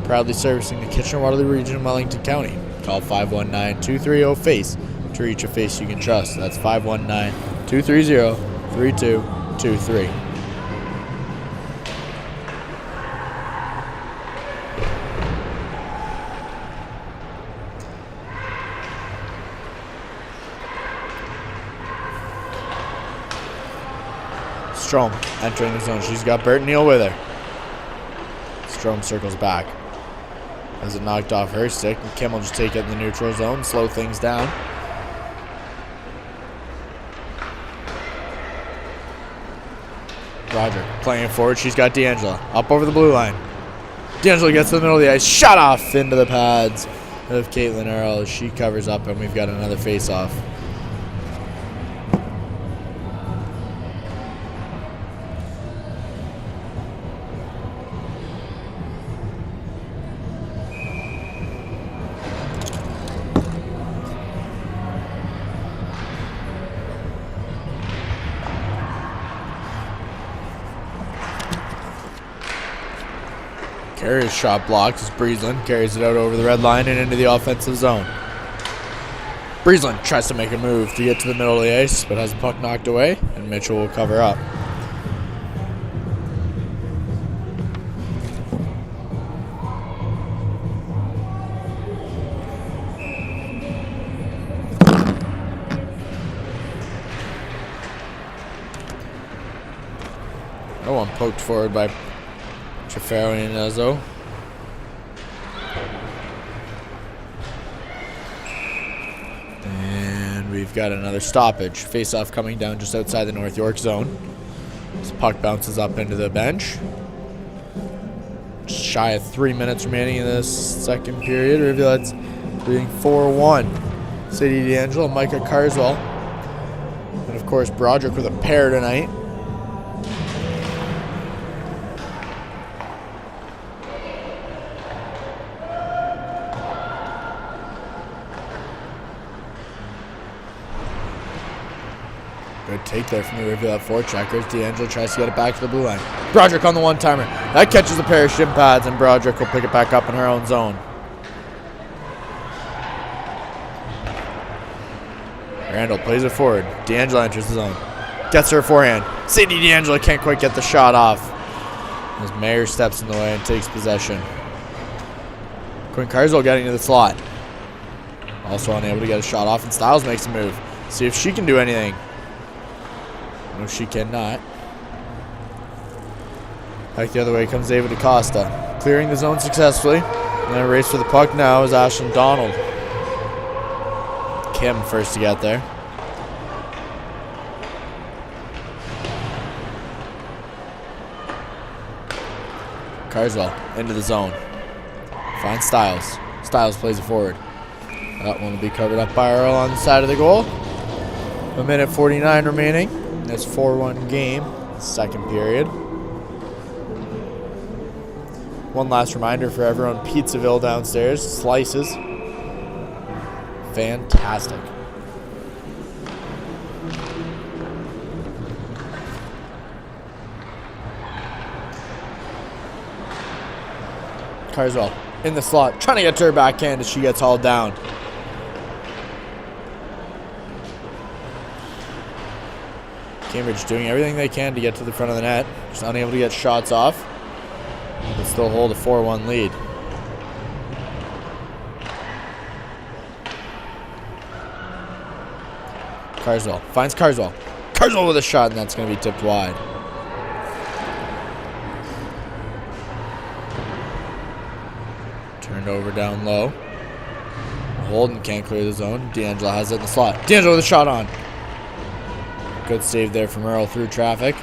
Proudly servicing the Kitchener-Waterloo region of Wellington County. Call 519-230-FACE to reach a face you can trust. That's 519-230-3223. Strome entering the zone. She's got Burton Neal with her. Strome circles back. Has it knocked off her stick. And Kim will just take it in the neutral zone, slow things down. Roger playing it forward. She's got D'Angelo up over the blue line. D'Angelo gets to the middle of the ice. Shot off into the pads of Caitlin Earl as she covers up, and we've got another face-off. Carrier's shot blocked as Breezeland carries it out over the red line and into the offensive zone. Breezeland tries to make a move to get to the middle of the ice, but has the puck knocked away, and Mitchell will cover up. No one poked forward by Trefaro and Ezzo. And we've got another stoppage. Face-off coming down just outside the North York zone. This puck bounces up into the bench. Just shy of 3 minutes remaining in this second period. Rivulet's leading 4-1. Sadie D'Angelo, Micah Carswell. And of course Broderick with a pair tonight. Good take there from the Rivulet forecheckers. D'Angelo tries to get it back to the blue line. Broderick on the one-timer. That catches a pair of shin pads, and Broderick will pick it back up in her own zone. Randall plays it forward. D'Angelo enters the zone. Gets her forehand. Sadie D'Angelo can't quite get the shot off as Mayer steps in the way and takes possession. Quinn Carswell getting to the slot. Also unable to get a shot off, and Styles makes a move. See if she can do anything. No, she cannot. Back the other way comes Ava DaCosta. Clearing the zone successfully. And then a race for the puck now is Ashlyn Donald. Kim first to get there. Carswell into the zone. Finds Styles. Styles plays it forward. That one will be covered up by Earl on the side of the goal. 1:49 remaining. It's 4-1 game. Second period. One last reminder for everyone. Pizzaville downstairs. Slices. Fantastic. Carswell in the slot, trying to get to her backhand as she gets hauled down. Cambridge doing everything they can to get to the front of the net. Just unable to get shots off, but still hold a 4-1 lead. Carswell finds Carswell. Carswell with a shot, and that's going to be tipped wide. Turned over down low. Holden can't clear the zone. D'Angelo has it in the slot. D'Angelo with a shot on. Good save there from Earl through traffic.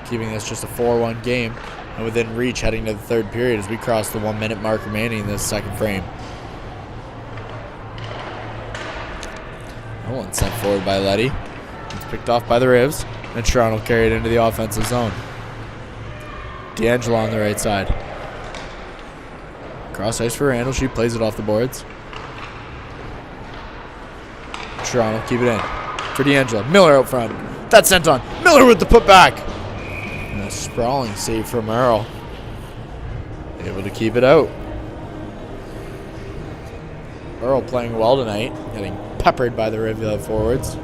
Keeping this just a 4-1 game. And within reach heading to the third period as we cross the 1 minute mark remaining in this second frame. One sent forward by Letty. It's picked off by the Rivs. And Toronto carried into the offensive zone. D'Angelo on the right side. Cross ice for Randall. She plays it off the boards. Toronto keep it in. For D'Angelo. Miller out front. That's sent on. Miller with the putback. And a sprawling save from Earl. Able to keep it out. Earl playing well tonight. Getting peppered by the Rivulet forwards.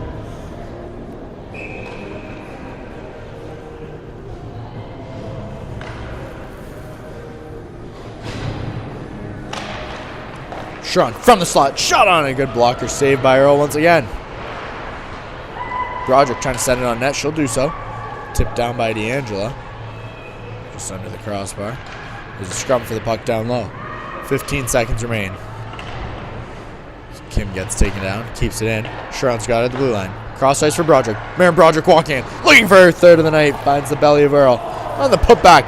Sharon from the slot. Shot on. A good blocker save by Earl once again. Broderick trying to send it on net. She'll do so. Tipped down by D'Angelo. Just under the crossbar. There's a scrum for the puck down low. 15 seconds remain. Kim gets taken down. Keeps it in. Sharon's got it at the blue line. Cross ice for Broderick. Maren Broderick walking in. Looking for her third of the night. Finds the belly of Earl. On the putback.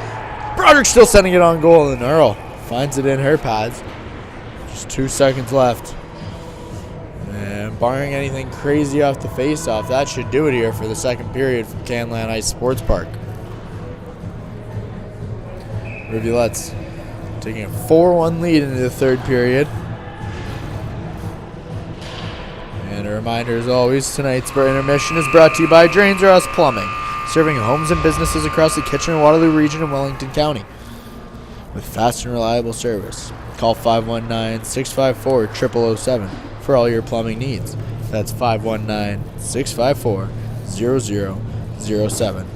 Broderick still sending it on goal. And Earl finds it in her pads. Just 2 seconds left. And barring anything crazy off the face-off, that should do it here for the second period from Canlan Ice Sports Park. Rivulettes taking a 4-1 lead into the third period. And a reminder, as always, tonight's intermission is brought to you by Drains R Us Plumbing, serving homes and businesses across the Kitchener-Waterloo region in Wellington County with fast and reliable service. Call 519-654-0007 for all your plumbing needs. That's 519-654-0007.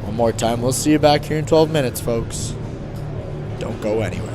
One more time, we'll see you back here in 12 minutes, folks. Don't go anywhere.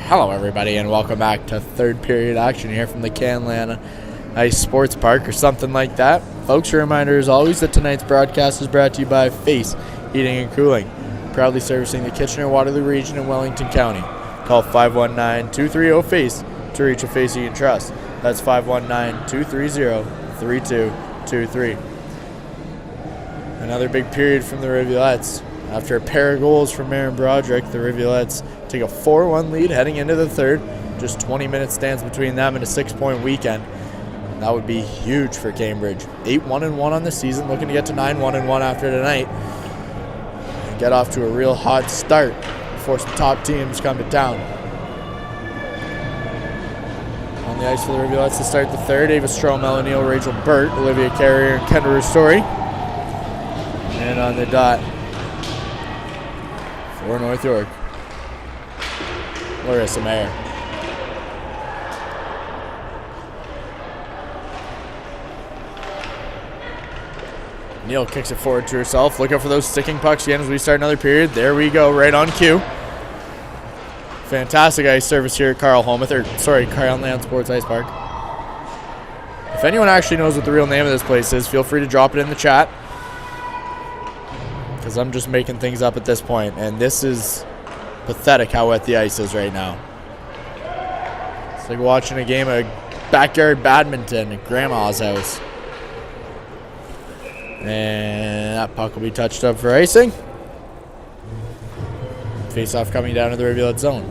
Hello everybody and welcome back to third period action here from the Canlan Ice Sports Park or something like that. Folks, a reminder as always that tonight's broadcast is brought to you by Face Heating and Cooling, proudly servicing the Kitchener-Waterloo region in Wellington County. Call 519-230-FACE to reach a face you can trust. That's 519-230-3223. Another big period from the Rivulettes. After a pair of goals from Marin Broderick, the Rivulettes take a 4-1 lead heading into the third. Just 20 minutes stands between them and a 6-point weekend. That would be huge for Cambridge. 8-1-1 on the season, looking to get to 9-1-1 after tonight. And get off to a real hot start before some top teams come to town. On the ice for the Rivulettes to start the third, Ava Strome, O'Neill, Rachel Burt, Olivia Carrier, and Kendra Ristori. And on the dot for North York, Larissa Mayer. Neal kicks it forward to herself. Look out for those sticking pucks again as we start another period. There we go, right on cue. Fantastic ice service here at Canlan Sports Ice Park. If anyone actually knows what the real name of this place is, feel free to drop it in the chat, because I'm just making things up at this point, and this is pathetic how wet the ice is right now. It's like watching a game of backyard badminton at Grandma's house. And that puck will be touched up for icing. Face-off coming down to the Rivulet zone.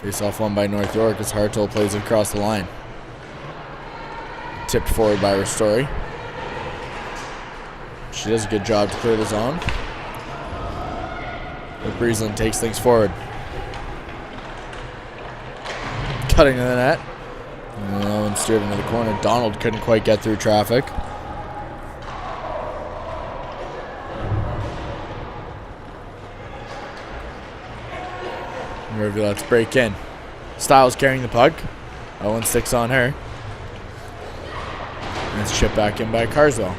Face-off won by North York as Hartwell plays it across the line. Tipped forward by Ristori. She does a good job to clear the zone. But Breezeland takes things forward. Cutting to the net. And that one steered into the corner. Donald couldn't quite get through traffic. Let's break in. Styles carrying the puck. Owen sticks on her. And it's chipped back in by Carswell.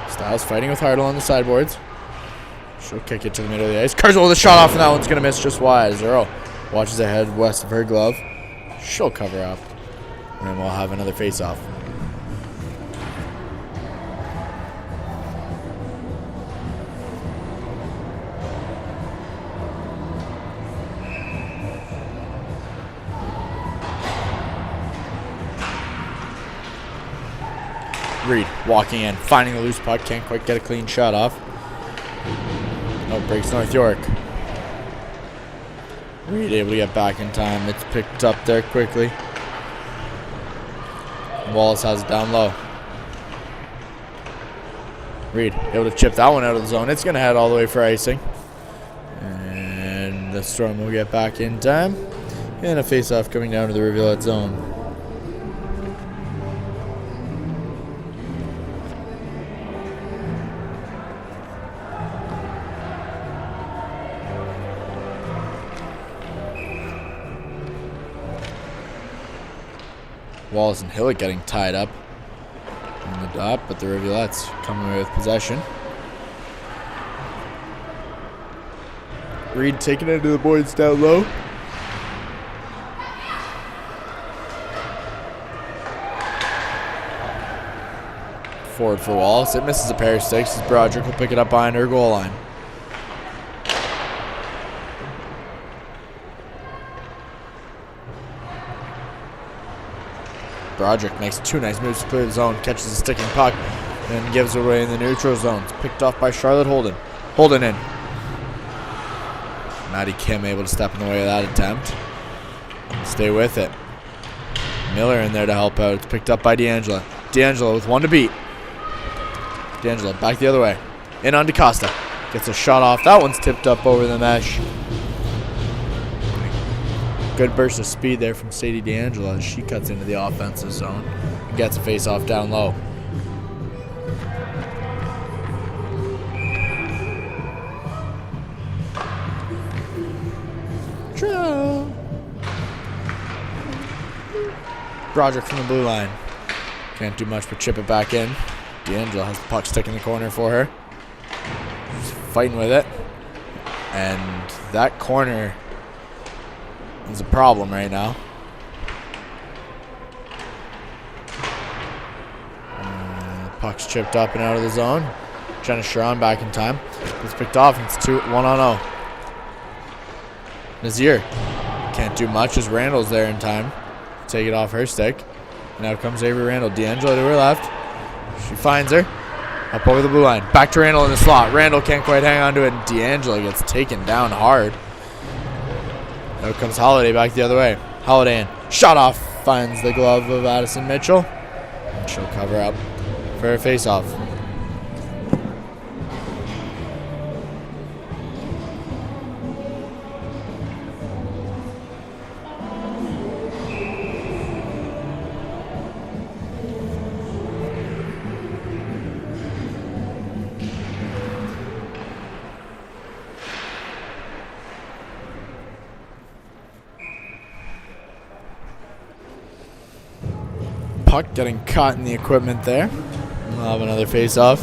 Styles fighting with Hartle on the sideboards. She'll kick it to the middle of the ice. Carswell with a shot off, and that one's going to miss just wide. As Earl watches ahead west of her glove. She'll cover up. And we'll have another face-off. Reed walking in, finding the loose puck, can't quite get a clean shot off. Oh, breaks North York. Reed able to get back in time. It's picked up there quickly. Wallace has it down low. Reed able to chip that one out of the zone. It's going to head all the way for icing. And the Storm will get back in time. And a face-off coming down to the Rivulet zone. Wallace and Hillett getting tied up on the dot, but the Rivulettes coming away with possession. Reed taking it to the boards down low. Forward for Wallace. It misses a pair of sticks as Broderick will pick it up behind her goal line. Broderick makes two nice moves to clear the zone, catches a sticking puck, and gives it away in the neutral zone. It's picked off by Charlotte Holden. Holden in. Maddie Kim able to step in the way of that attempt. Stay with it. Miller in there to help out. It's picked up by D'Angelo. D'Angelo with one to beat. D'Angelo back the other way. In on DeCosta. Gets a shot off. That one's tipped up over the mesh. Good burst of speed there from Sadie D'Angelo as she cuts into the offensive zone and gets a face-off down low. True. Broderick from the blue line. Can't do much but chip it back in. D'Angelo has the puck stick in the corner for her. She's fighting with it. And that corner is a problem right now. Puck's chipped up and out of the zone. Jenna Sharon back in time. It's picked off and it's 1-0. Nazir can't do much as Randall's there in time. Take it off her stick. Now comes Avery Randall. D'Angelo to her left. She finds her. Up over the blue line. Back to Randall in the slot. Randall can't quite hang on to it. And D'Angelo gets taken down hard. Now comes Holiday back the other way. Holiday in. Shot off. Finds the glove of Addison Mitchell. And she'll cover up for a face-off. Puck getting caught in the equipment there. We'll have another face-off.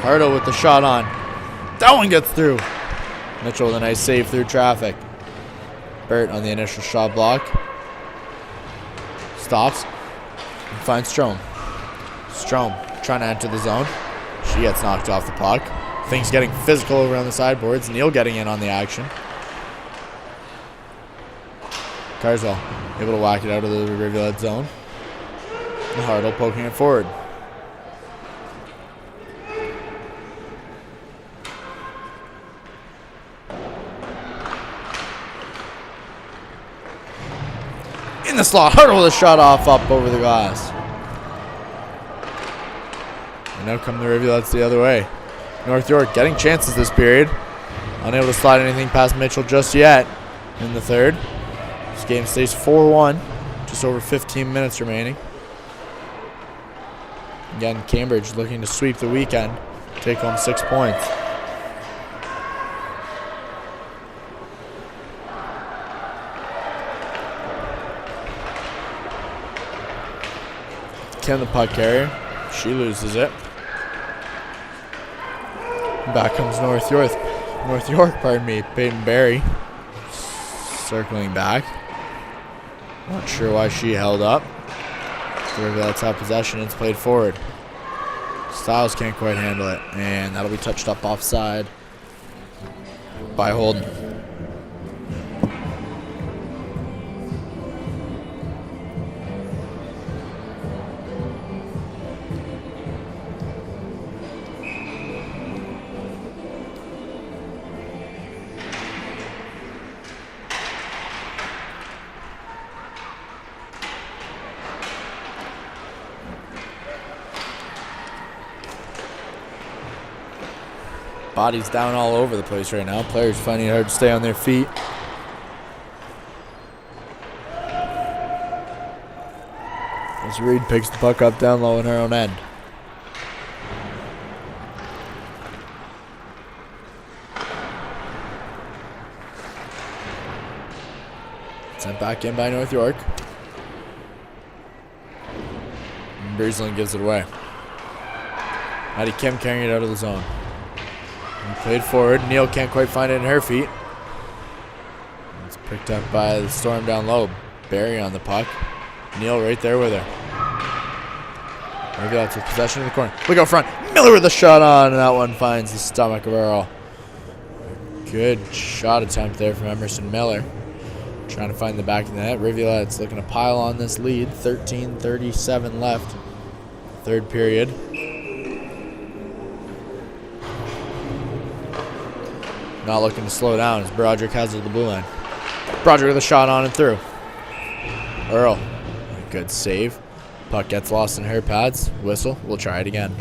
Hardo with the shot on. That one gets through. Mitchell with a nice save through traffic. Burt on the initial shot block. Stops. And finds Strome. Strome trying to enter the zone. She gets knocked off the puck. Things getting physical over on the sideboards. Neal getting in on the action. Carswell able to whack it out of the Rivulettes zone. And Hartle poking it forward. In the slot, Hartle with a shot off up over the glass. And now come the Rivulettes the other way. North York getting chances this period. Unable to slide anything past Mitchell just yet in the third. This game stays 4-1. Just over 15 minutes remaining. Again, Cambridge looking to sweep the weekend. Take home 6 points. Kim the puck carrier. She loses it. Back comes North York, Peyton Barry. Circling back. Not sure why she held up. The Rivulettes have possession. It's played forward. Styles can't quite handle it. And that'll be touched up offside by Holden. Bodies down all over the place right now. Players finding it hard to stay on their feet. As Reed picks the puck up down low in her own end. Sent back in by North York. And Breezeland gives it away. Addie Kim carrying it out of the zone. And played forward. Neal can't quite find it in her feet. It's picked up by the Storm down low. Barry on the puck. Neal right there with her. Maybe that's with possession in the corner. Look out front. Miller with a shot on, and that one finds the stomach of Earl. Good shot attempt there from Emerson Miller. Trying to find the back of the net. Rivulettes looking to pile on this lead. 13:37 left. Third period. Not looking to slow down as Broderick has it at the blue line. Broderick with a shot on and through. Earl, a good save. Puck gets lost in her pads. Whistle. We'll try it again.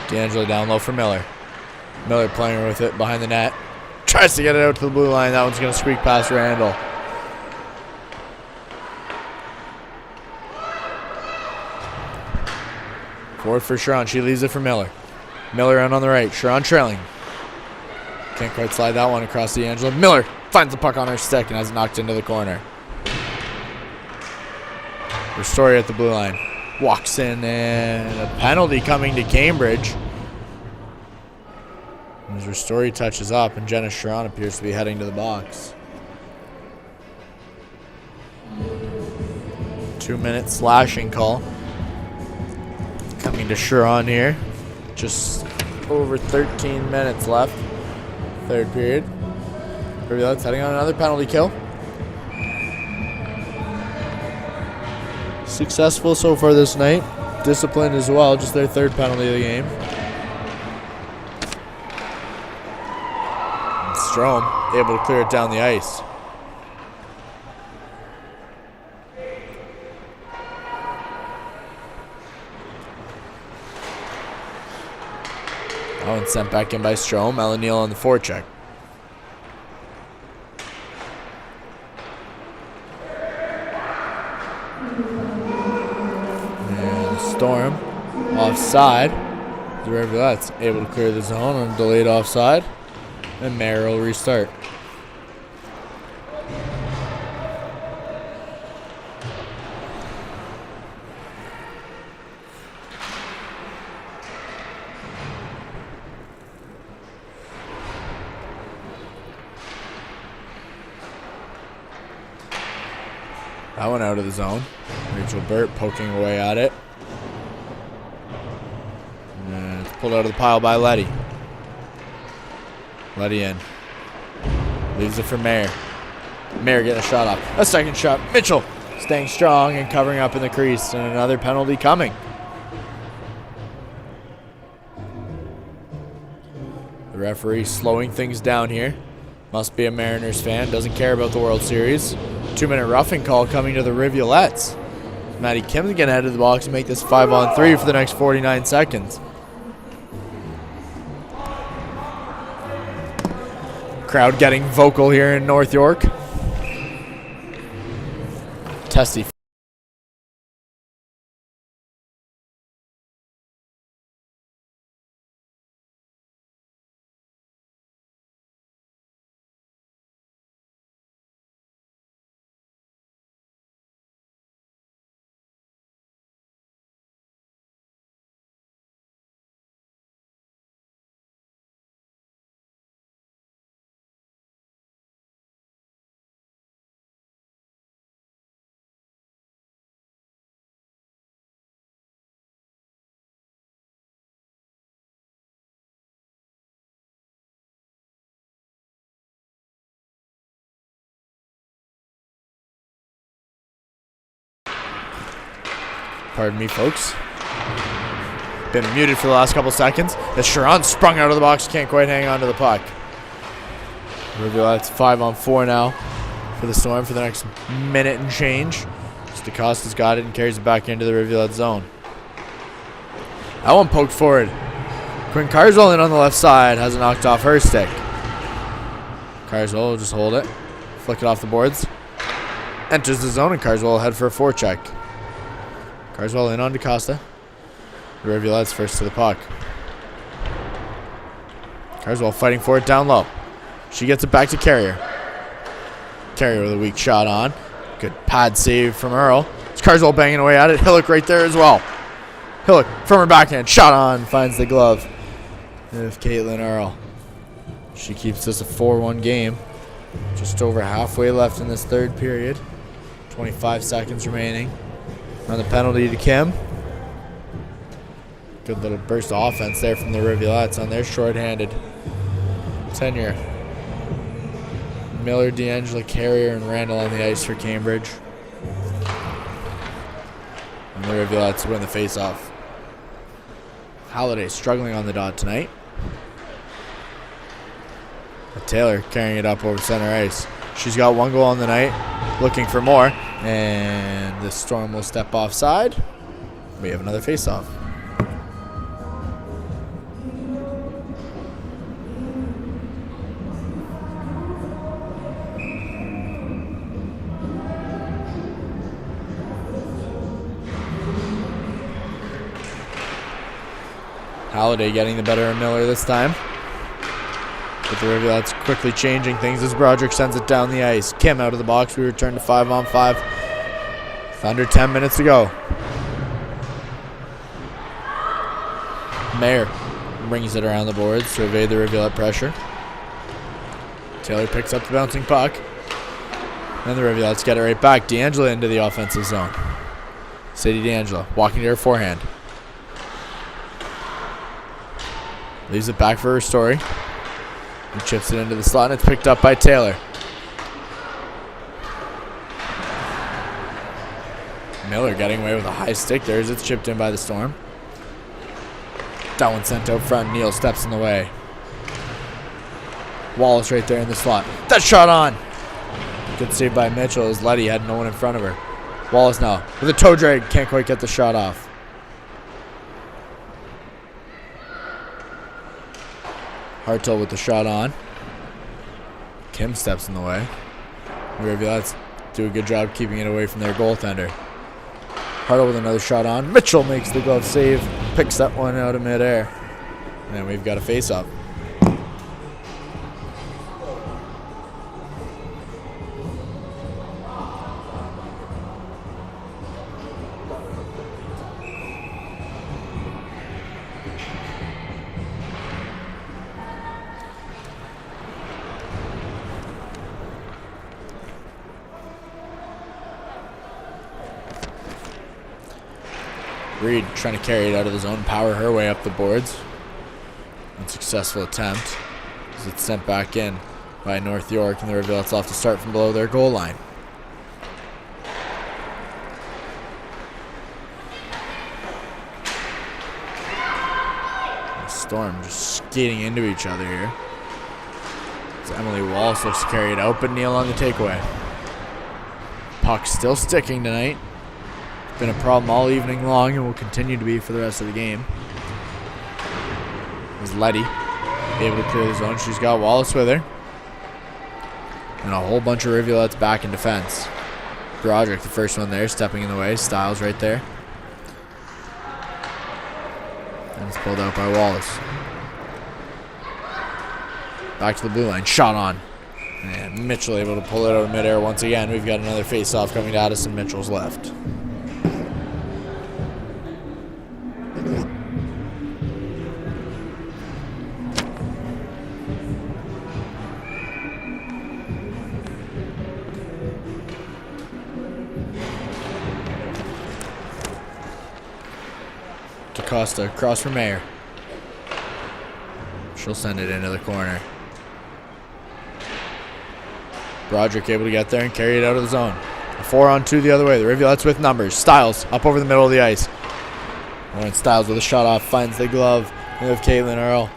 D'Angelo down low for Miller. Miller playing with it behind the net. Tries to get it out to the blue line. That one's going to squeak past Randall. Forward for Sharon. She leaves it for Miller. Miller out on the right. Sharon trailing. Can't quite slide that one across D'Angelo. Miller finds the puck on her stick and has it knocked into the corner. Ristori at the blue line. Walks in, and a penalty coming to Cambridge. As Ristori touches up, and Jenna Sharon appears to be heading to the box. 2-minute slashing call coming to Sharon here. Just over 13 minutes left. Third period. Rivulettes heading on another penalty kill. Successful so far this night. Disciplined as well. Just their third penalty of the game. And Strome able to clear it down the ice. Oh, and sent back in by Strome. Ellen Neal on the forecheck. And Storm offside. The Rivulettes able to clear the zone on delayed offside. And Mayer will restart. That one out of the zone. Rachel Burt poking away at it. And it's pulled out of the pile by Letty. Letty in. Leaves it for Mayer. Mayer getting a shot off. A second shot. Mitchell staying strong and covering up in the crease. And another penalty coming. The referee slowing things down here. Must be a Mariners fan. Doesn't care about the World Series. 2-minute roughing call coming to the Rivulettes. Maddie Kim's going to head to the box and make this 5-on-3 for the next 49 seconds. Crowd getting vocal here in North York. Testy. Pardon me, folks. Been muted for the last couple seconds. As Sharon sprung out of the box, can't quite hang on to the puck. Rivulettes 5-on-4 now for the Storm for the next minute and change. DeCosta's got it and carries it back into the Rivulet zone. That one poked forward. Quinn Carswell in on the left side has it knocked off her stick. Carswell will just hold it, flick it off the boards. Enters the zone and Carswell will head for a forecheck. Carswell in on DeCosta. The Rivulettes first to the puck. Carswell fighting for it down low. She gets it back to Carrier. Carrier with a weak shot on. Good pad save from Earl. It's Carswell banging away at it. Hillock right there as well. Hillock from her backhand. Shot on. Finds the glove of Caitlin Earl. She keeps this a 4-1 game. Just over halfway left in this third period. 25 seconds remaining. On the penalty to Kim. Good little burst of offense there from the Rivulettes on their shorthanded tenure. Miller, D'Angelo, Carrier, and Randall on the ice for Cambridge. And the Rivulettes win the faceoff. Halliday struggling on the dot tonight. But Taylor carrying it up over center ice. She's got one goal on the night, looking for more. And the Storm will step offside. We have another faceoff. Halliday getting the better of Miller this time. But the Rivulettes quickly changing things as Broderick sends it down the ice. Kim out of the box. We return to 5-on-5. With under 10 minutes to go. Mayer brings it around the boards to evade the Rivulette pressure. Taylor picks up the bouncing puck. And the Rivulettes get it right back. D'Angelo into the offensive zone. Sadie D'Angelo walking to her forehand. Leaves it back for her story. And chips it into the slot, and it's picked up by Taylor. Miller getting away with a high stick there as it's chipped in by the Storm. That one sent out front. Neal steps in the way. Wallace right there in the slot. That shot on. Good save by Mitchell as Letty had no one in front of her. Wallace now with a toe drag. Can't quite get the shot off. Hartel with the shot on. Kim steps in the way. The Rivulettes do a good job keeping it away from their goaltender. Hartel with another shot on. Mitchell makes the glove save. Picks that one out of midair. And then we've got a face-off. Reed trying to carry it out of the zone, power her way up the boards. Unsuccessful attempt as it's sent back in by North York, and the Rivulettes will have to start from below their goal line. The Storm just skating into each other here. As Emily Wallace looks to carry it out, but Neal on the takeaway. Puck still sticking tonight. Been a problem all evening long and will continue to be for the rest of the game. Is Letty able to clear the zone? She's got Wallace with her. And a whole bunch of Rivulettes back in defense. Broderick, the first one there, stepping in the way. Styles right there. And it's pulled out by Wallace. Back to the blue line. Shot on. And Mitchell able to pull it out of midair once again. We've got another face-off coming to Addison Mitchell's left. Costa across from Mayer. She'll send it into the corner. Broderick able to get there and carry it out of the zone. A 4-on-2 the other way. The Rivulettes with numbers. Styles up over the middle of the ice. Lauren Styles with a shot off. Finds the glove of Caitlin Earl.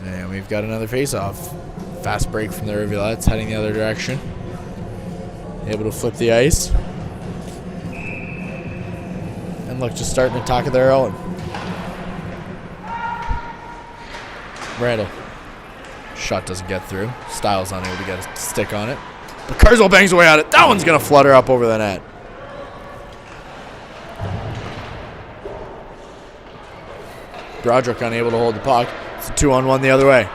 And we've got another face-off. Fast break from the Rivulettes heading the other direction. Able to flip the ice. And look, just starting to attack of their own. Randall. Shot doesn't get through. Styles unable to get a stick on it. But Carswell bangs away at it. That one's going to flutter up over the net. Broderick unable to hold the puck. It's a 2-on-1 the other way.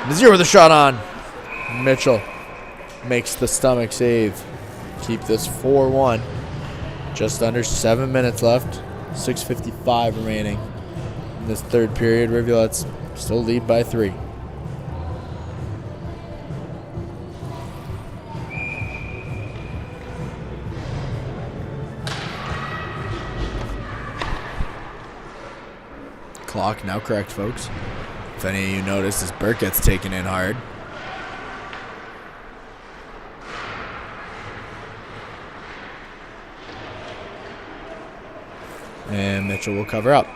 Nazir with a shot on. Mitchell makes the stomach save. Keep this 4-1. Just under 7 minutes left. 6:55 remaining. In this third period, Rivulettes still lead by 3. Clock now correct, folks. If any of you noticed, as Burke gets taken in hard. And Mitchell will cover up.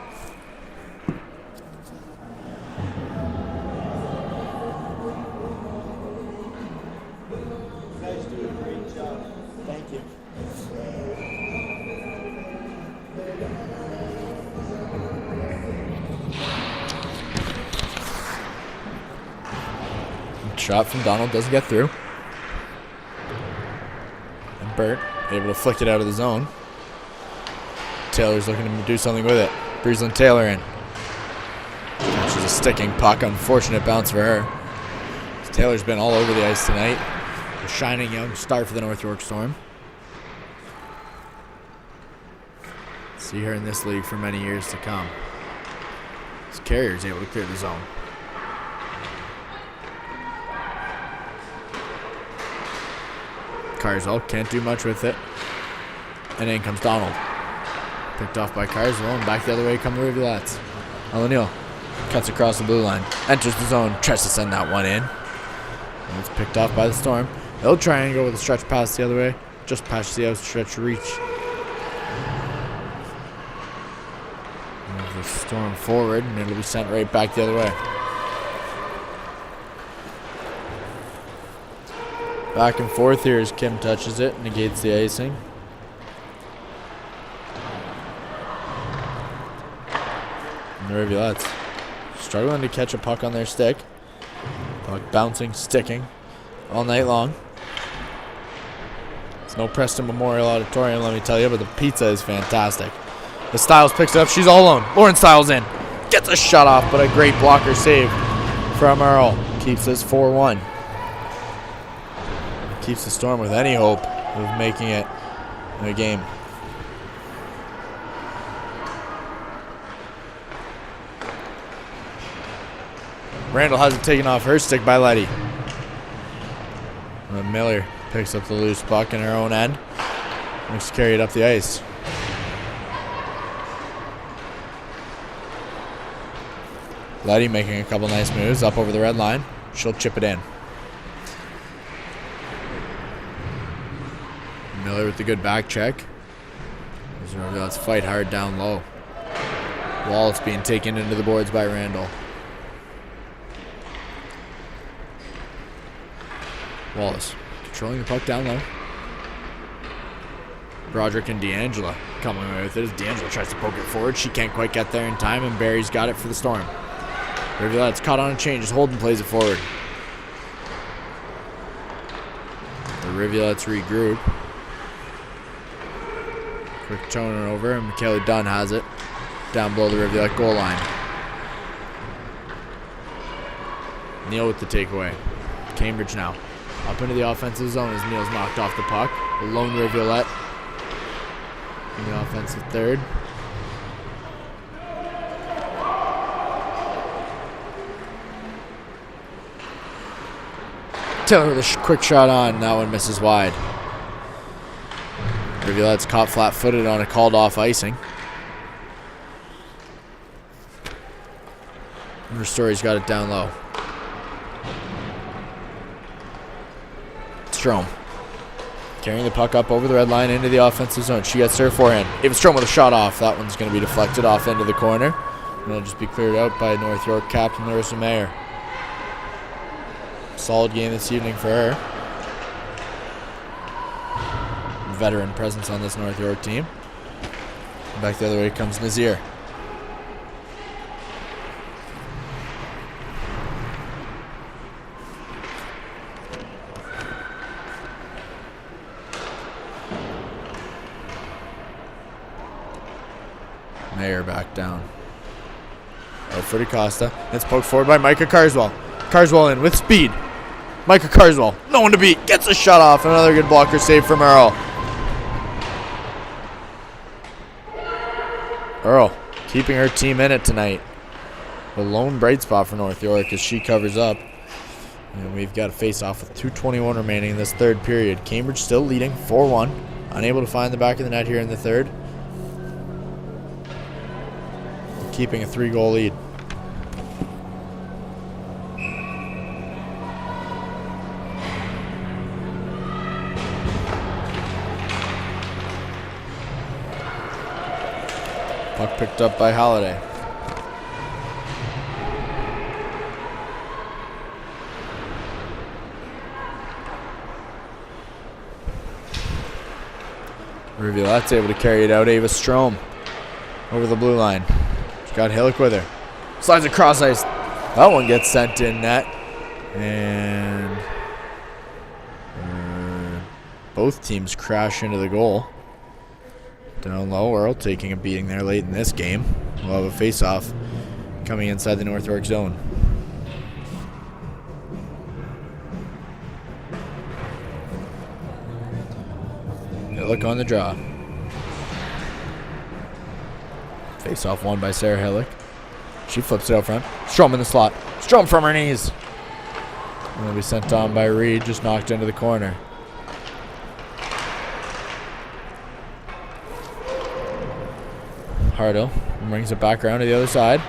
Shot from Donald doesn't get through. And Burt able to flick it out of the zone. Taylor's looking to do something with it. Breezeland Taylor in. She's a sticking puck. Unfortunate bounce for her. Taylor's been all over the ice tonight. A shining young star for the North York Storm. See her in this league for many years to come. This carrier's able to clear the zone. Carswell can't do much with it. And in comes Donald. Picked off by Carswell, and back the other way come the Rivulettes. O'Neill cuts across the blue line. Enters the zone, tries to send that one in. And it's picked off by the Storm. They'll try and go with a stretch pass the other way. Just past the outstretched reach. Move the Storm forward, and it'll be sent right back the other way. Back and forth here as Kim touches it, negates the icing. And the Rivulettes struggling to catch a puck on their stick. Puck bouncing, sticking all night long. It's no Preston Memorial Auditorium, let me tell you, but the pizza is fantastic. The Styles picks it up. She's all alone. Lauren Styles in. Gets a shot off, but a great blocker save from Earl. Keeps this 4-1. Keeps the Storm with any hope of making it in a game. Randall has it taken off her stick by Letty. And Miller picks up the loose puck in her own end. Looks to carry it up the ice. Letty making a couple nice moves up over the red line. She'll chip it in. Miller with the good back check. Let's fight hard down low. Wallace being taken into the boards by Randall. Wallace controlling the puck down low. Broderick and D'Angela coming away with it as D'Angela tries to poke it forward. She can't quite get there in time, and Barry's got it for the Storm. Rivulette's caught on a change as Holden plays it forward. The Rivulettes regroup. Quick turnover, and Michaela Dunn has it down below the Rivulette goal line. Neal with the takeaway. Cambridge now up into the offensive zone as Neal's knocked off the puck. The lone Rivulette in the offensive third. Taylor with a quick shot on. That one misses wide. Rivulette's caught flat-footed on a called-off icing. And Ristori's got it down low. Strome carrying the puck up over the red line into the offensive zone. She gets her forehand. Ava Strome with a shot off. That one's going to be deflected off into the corner. And it'll just be cleared out by North York captain Larissa Mayer. Solid game this evening for her. Veteran presence on this North York team. Back the other way comes Nazir. Mayer back down. Out for DeCosta. It's poked forward by Micah Carswell. Carswell in with speed. Micah Carswell, no one to beat. Gets a shot off. Another good blocker save from Earl. Earl keeping her team in it tonight. The lone bright spot for North York as she covers up. And we've got a face-off with 2:21 remaining in this third period. Cambridge still leading 4-1. Unable to find the back of the net here in the third. Keeping a 3-goal lead. Puck picked up by Halliday. Rivulette's able to carry it out. Ava Strome over the blue line. She's got Hillick with her. Slides across ice. That one gets sent in net. And both teams crash into the goal. Down low, Earl taking a beating there late in this game. We'll have a face-off coming inside the North York zone. Hillick on the draw. Face-off won by Sarah Hillick. She flips it out front. Strome in the slot. Strome from her knees. And will be sent on by Reed, just knocked into the corner. Hardill brings it back around to the other side.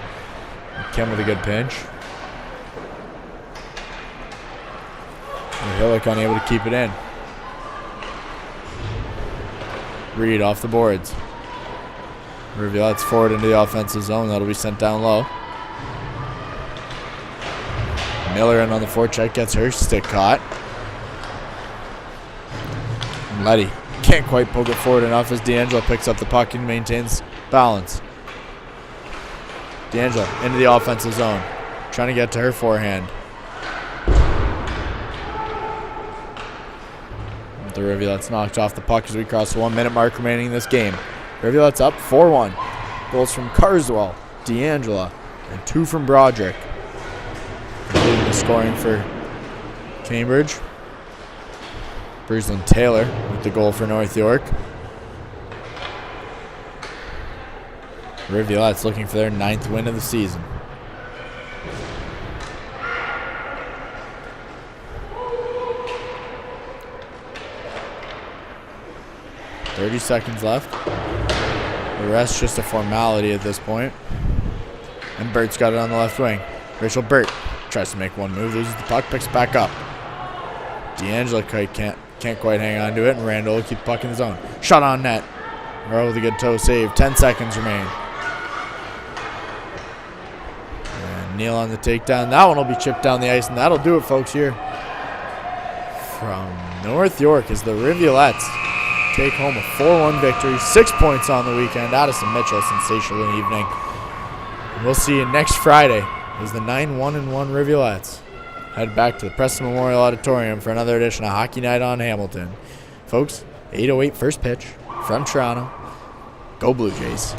Kim with a good pinch. And Hillick unable to keep it in. Reed off the boards. Rivulettes forward into the offensive zone. That'll be sent down low. Miller in on the forecheck, gets her stick caught. And Letty can't quite poke it forward enough as D'Angelo picks up the puck and maintains balance. D'Angelo into the offensive zone, trying to get to her forehand. The Rivulettes knocked off the puck as we cross the 1 minute mark remaining in this game. Rivulettes up 4-1. Goals from Carswell, D'Angelo, and 2 from Broderick. Completing the scoring for Cambridge. Breslin Taylor with the goal for North York. Rivulettes looking for their 9th win of the season. .30 seconds left. The rest just a formality at this point. And Burt's got it on the left wing. Rachel Burt tries to make one move, loses the puck, picks it back up. D'Angelo can't quite hang on to it, and Randall will keep the puck in the zone. Shot on net. Rowe with a good toe save. 10 seconds remain. And Neal on the takedown. That one will be chipped down the ice, and that'll do it, folks, here. From North York is the Rivulettes take home a 4-1 victory. 6 points on the weekend. Addison Mitchell, sensational evening. And we'll see you next Friday as the 9-1-1 Rivulettes head back to the Preston Memorial Auditorium for another edition of Hockey Night on Hamilton. Folks, 8:08 first pitch from Toronto. Go Blue Jays.